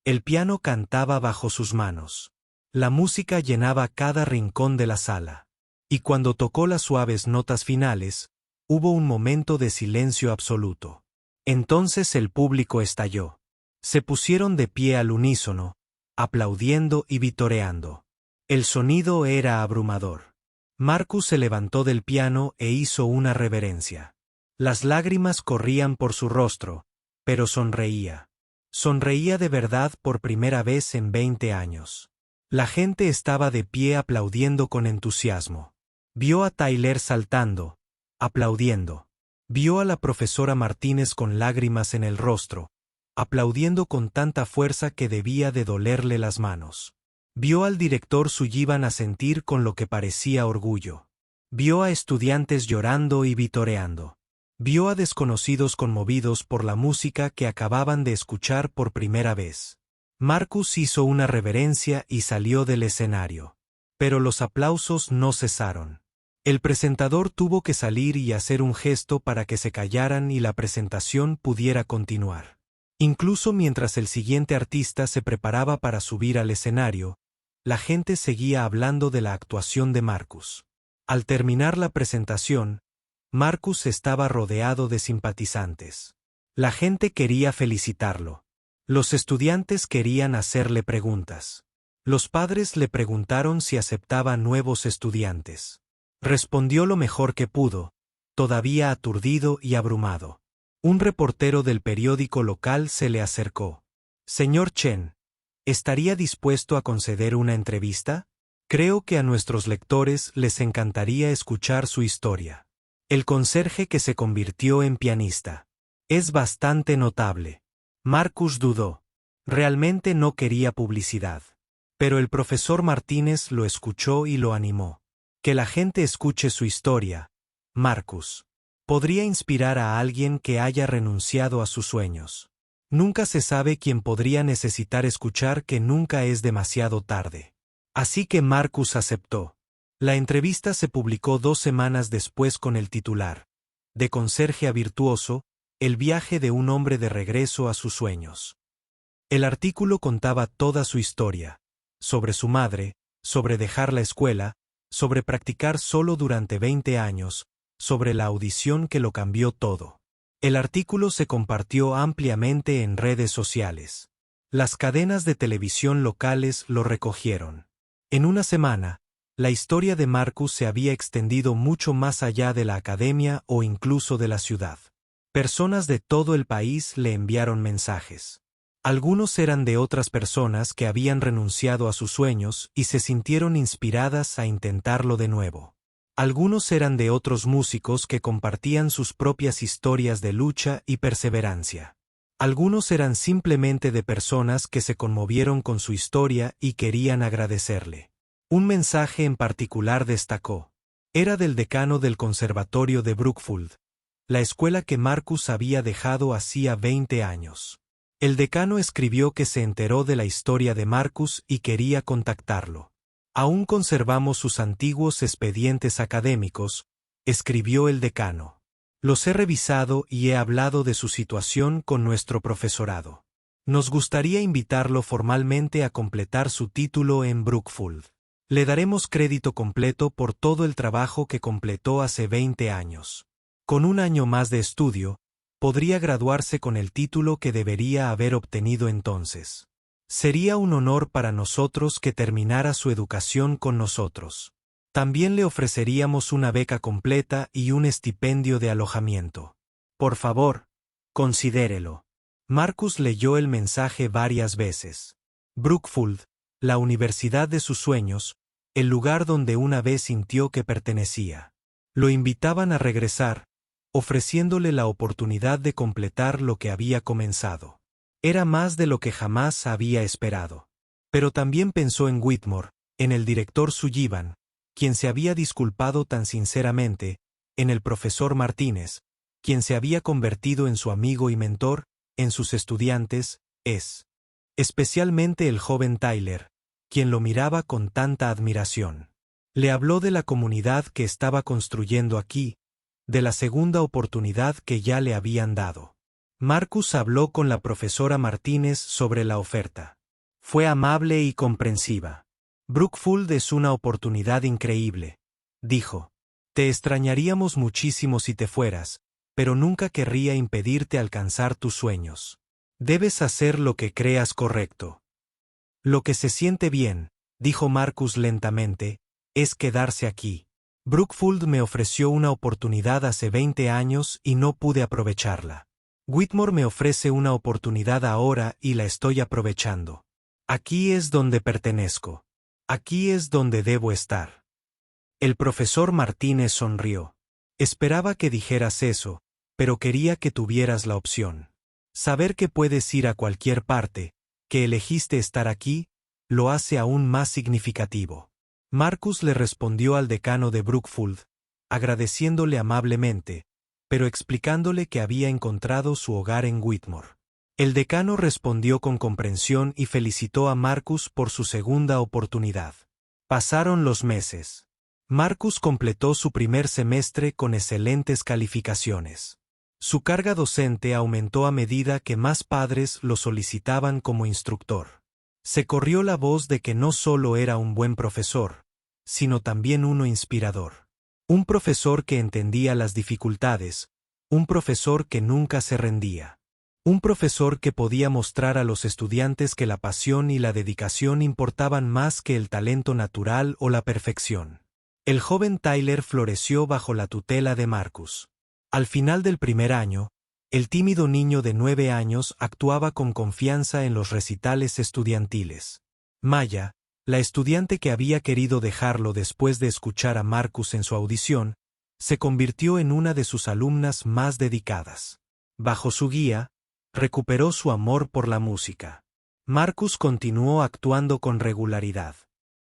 El piano cantaba bajo sus manos. La música llenaba cada rincón de la sala. Y cuando tocó las suaves notas finales, hubo un momento de silencio absoluto. Entonces el público estalló. Se pusieron de pie al unísono, aplaudiendo y vitoreando. El sonido era abrumador. Marcus se levantó del piano e hizo una reverencia. Las lágrimas corrían por su rostro, pero sonreía. Sonreía de verdad por primera vez en 20 años. La gente estaba de pie aplaudiendo con entusiasmo. Vio a Tyler saltando, aplaudiendo. Vio a la profesora Martínez con lágrimas en el rostro, aplaudiendo con tanta fuerza que debía de dolerle las manos. Vio al director Sullivan asentir con lo que parecía orgullo. Vio a estudiantes llorando y vitoreando. Vio a desconocidos conmovidos por la música que acababan de escuchar por primera vez. Marcus hizo una reverencia y salió del escenario. Pero los aplausos no cesaron. El presentador tuvo que salir y hacer un gesto para que se callaran y la presentación pudiera continuar. Incluso mientras el siguiente artista se preparaba para subir al escenario, la gente seguía hablando de la actuación de Marcus. Al terminar la presentación, Marcus estaba rodeado de simpatizantes. La gente quería felicitarlo. Los estudiantes querían hacerle preguntas. Los padres le preguntaron si aceptaba nuevos estudiantes. Respondió lo mejor que pudo, todavía aturdido y abrumado. Un reportero del periódico local se le acercó. «Señor Chen, ¿estaría dispuesto a conceder una entrevista? Creo que a nuestros lectores les encantaría escuchar su historia». El conserje que se convirtió en pianista. Es bastante notable. Marcus dudó. Realmente no quería publicidad. Pero el profesor Martínez lo escuchó y lo animó. Que la gente escuche su historia, Marcus. Podría inspirar a alguien que haya renunciado a sus sueños. Nunca se sabe quién podría necesitar escuchar que nunca es demasiado tarde. Así que Marcus aceptó. La entrevista se publicó 2 semanas después con el titular: De conserje a virtuoso, el viaje de un hombre de regreso a sus sueños. El artículo contaba toda su historia. Sobre su madre, sobre dejar la escuela, sobre practicar solo durante 20 años, sobre la audición que lo cambió todo. El artículo se compartió ampliamente en redes sociales. Las cadenas de televisión locales lo recogieron. En una semana, la historia de Marcus se había extendido mucho más allá de la academia o incluso de la ciudad. Personas de todo el país le enviaron mensajes. Algunos eran de otras personas que habían renunciado a sus sueños y se sintieron inspiradas a intentarlo de nuevo. Algunos eran de otros músicos que compartían sus propias historias de lucha y perseverancia. Algunos eran simplemente de personas que se conmovieron con su historia y querían agradecerle. Un mensaje en particular destacó. Era del decano del Conservatorio de Brookfield, la escuela que Marcus había dejado hacía 20 años. El decano escribió que se enteró de la historia de Marcus y quería contactarlo. Aún conservamos sus antiguos expedientes académicos, escribió el decano. Los he revisado y he hablado de su situación con nuestro profesorado. Nos gustaría invitarlo formalmente a completar su título en Brookfield. Le daremos crédito completo por todo el trabajo que completó hace 20 años. Con un año más de estudio, podría graduarse con el título que debería haber obtenido entonces. Sería un honor para nosotros que terminara su educación con nosotros. También le ofreceríamos una beca completa y un estipendio de alojamiento. Por favor, considérelo. Marcus leyó el mensaje varias veces. Brookfield, la universidad de sus sueños, el lugar donde una vez sintió que pertenecía. Lo invitaban a regresar, ofreciéndole la oportunidad de completar lo que había comenzado. Era más de lo que jamás había esperado. Pero también pensó en Whitmore, en el director Sullivan, quien se había disculpado tan sinceramente, en el profesor Martínez, quien se había convertido en su amigo y mentor, en sus estudiantes, especialmente el joven Tyler, quien lo miraba con tanta admiración. Le habló de la comunidad que estaba construyendo aquí, de la segunda oportunidad que ya le habían dado. Marcus habló con la profesora Martínez sobre la oferta. Fue amable y comprensiva. Brookfield es una oportunidad increíble, dijo. Te extrañaríamos muchísimo si te fueras, pero nunca querría impedirte alcanzar tus sueños. Debes hacer lo que creas correcto. Lo que se siente bien, dijo Marcus lentamente, es quedarse aquí. Brookfield me ofreció una oportunidad hace 20 años y no pude aprovecharla. Whitmore me ofrece una oportunidad ahora y la estoy aprovechando. Aquí es donde pertenezco. Aquí es donde debo estar. El profesor Martínez sonrió. Esperaba que dijeras eso, pero quería que tuvieras la opción. Saber que puedes ir a cualquier parte, que elegiste estar aquí, lo hace aún más significativo. Marcus le respondió al decano de Brookfield, agradeciéndole amablemente, pero explicándole que había encontrado su hogar en Whitmore. El decano respondió con comprensión y felicitó a Marcus por su segunda oportunidad. Pasaron los meses. Marcus completó su primer semestre con excelentes calificaciones. Su carga docente aumentó a medida que más padres lo solicitaban como instructor. Se corrió la voz de que no solo era un buen profesor, sino también uno inspirador. Un profesor que entendía las dificultades, un profesor que nunca se rendía. Un profesor que podía mostrar a los estudiantes que la pasión y la dedicación importaban más que el talento natural o la perfección. El joven Tyler floreció bajo la tutela de Marcus. Al final del primer año, el tímido niño de 9 años actuaba con confianza en los recitales estudiantiles. Maya, la estudiante que había querido dejarlo después de escuchar a Marcus en su audición, se convirtió en una de sus alumnas más dedicadas. Bajo su guía, recuperó su amor por la música. Marcus continuó actuando con regularidad.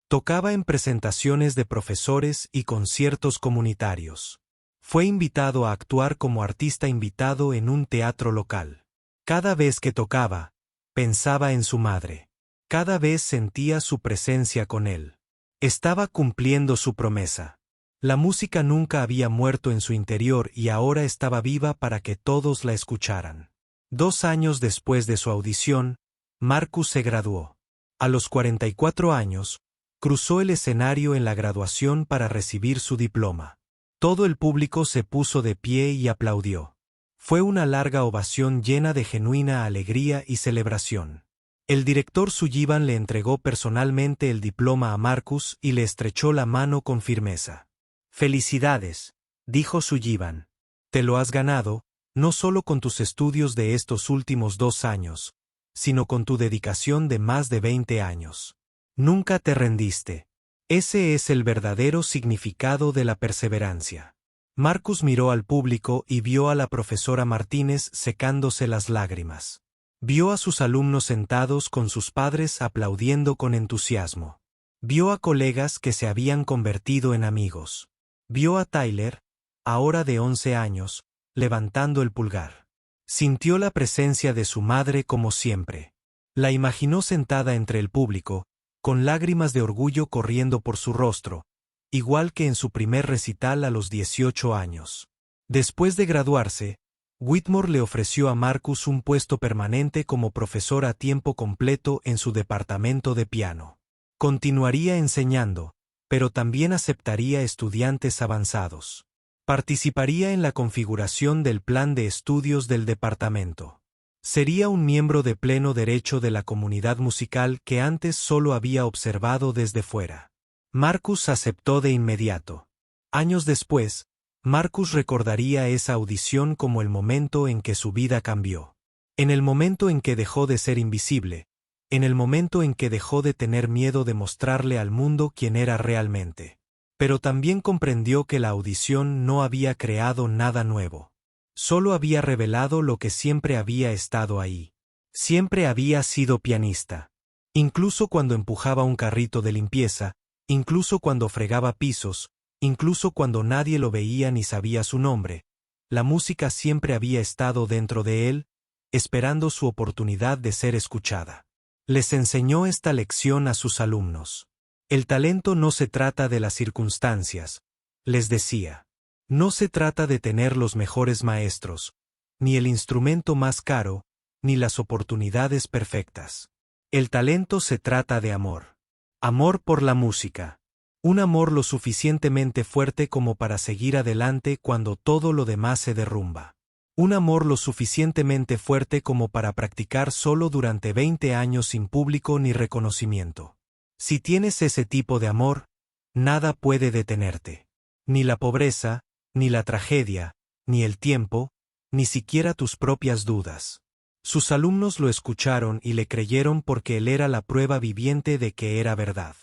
Tocaba en presentaciones de profesores y conciertos comunitarios. Fue invitado a actuar como artista invitado en un teatro local. Cada vez que tocaba, pensaba en su madre. Cada vez sentía su presencia con él. Estaba cumpliendo su promesa. La música nunca había muerto en su interior y ahora estaba viva para que todos la escucharan. 2 años después de su audición, Marcus se graduó. A los 44 años, cruzó el escenario en la graduación para recibir su diploma. Todo el público se puso de pie y aplaudió. Fue una larga ovación llena de genuina alegría y celebración. El director Sullivan le entregó personalmente el diploma a Marcus y le estrechó la mano con firmeza. «Felicidades», dijo Sullivan. «Te lo has ganado, no solo con tus estudios de estos últimos 2 años, sino con tu dedicación de más de 20 años. Nunca te rendiste. Ese es el verdadero significado de la perseverancia». Marcus miró al público y vio a la profesora Martínez secándose las lágrimas. Vio a sus alumnos sentados con sus padres aplaudiendo con entusiasmo. Vio a colegas que se habían convertido en amigos. Vio a Tyler, ahora de 11 años, levantando el pulgar. Sintió la presencia de su madre como siempre. La imaginó sentada entre el público, con lágrimas de orgullo corriendo por su rostro, igual que en su primer recital a los 18 años. Después de graduarse, Whitmore le ofreció a Marcus un puesto permanente como profesor a tiempo completo en su departamento de piano. Continuaría enseñando, pero también aceptaría estudiantes avanzados. Participaría en la configuración del plan de estudios del departamento. Sería un miembro de pleno derecho de la comunidad musical que antes solo había observado desde fuera. Marcus aceptó de inmediato. Años después, Marcus recordaría esa audición como el momento en que su vida cambió. En el momento en que dejó de ser invisible, en el momento en que dejó de tener miedo de mostrarle al mundo quién era realmente. Pero también comprendió que la audición no había creado nada nuevo. Solo había revelado lo que siempre había estado ahí. Siempre había sido pianista. Incluso cuando empujaba un carrito de limpieza, incluso cuando fregaba pisos, incluso cuando nadie lo veía ni sabía su nombre, la música siempre había estado dentro de él, esperando su oportunidad de ser escuchada. Les enseñó esta lección a sus alumnos. El talento no se trata de las circunstancias, les decía. No se trata de tener los mejores maestros, ni el instrumento más caro, ni las oportunidades perfectas. El talento se trata de amor. Amor por la música. Un amor lo suficientemente fuerte como para seguir adelante cuando todo lo demás se derrumba. Un amor lo suficientemente fuerte como para practicar solo durante 20 años sin público ni reconocimiento. Si tienes ese tipo de amor, nada puede detenerte. Ni la pobreza, ni la tragedia, ni el tiempo, ni siquiera tus propias dudas. Sus alumnos lo escucharon y le creyeron porque él era la prueba viviente de que era verdad.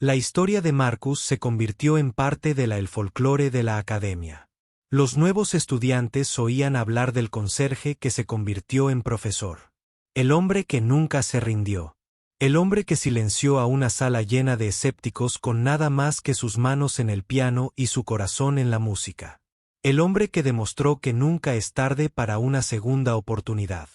La historia de Marcus se convirtió en parte de el folclore de la academia. Los nuevos estudiantes oían hablar del conserje que se convirtió en profesor. El hombre que nunca se rindió. El hombre que silenció a una sala llena de escépticos con nada más que sus manos en el piano y su corazón en la música. El hombre que demostró que nunca es tarde para una segunda oportunidad.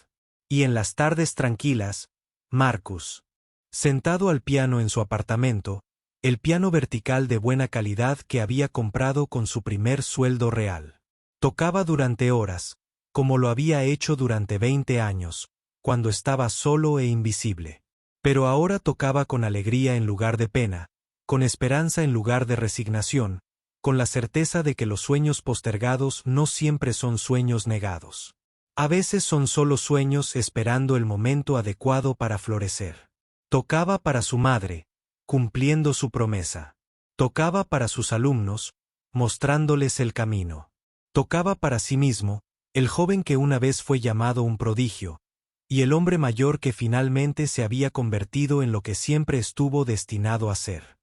Y en las tardes tranquilas, Marcus, sentado al piano en su apartamento, el piano vertical de buena calidad que había comprado con su primer sueldo real. Tocaba durante horas, como lo había hecho durante 20 años, cuando estaba solo e invisible. Pero ahora tocaba con alegría en lugar de pena, con esperanza en lugar de resignación, con la certeza de que los sueños postergados no siempre son sueños negados. A veces son solo sueños esperando el momento adecuado para florecer. Tocaba para su madre, cumpliendo su promesa. Tocaba para sus alumnos, mostrándoles el camino. Tocaba para sí mismo, el joven que una vez fue llamado un prodigio, y el hombre mayor que finalmente se había convertido en lo que siempre estuvo destinado a ser.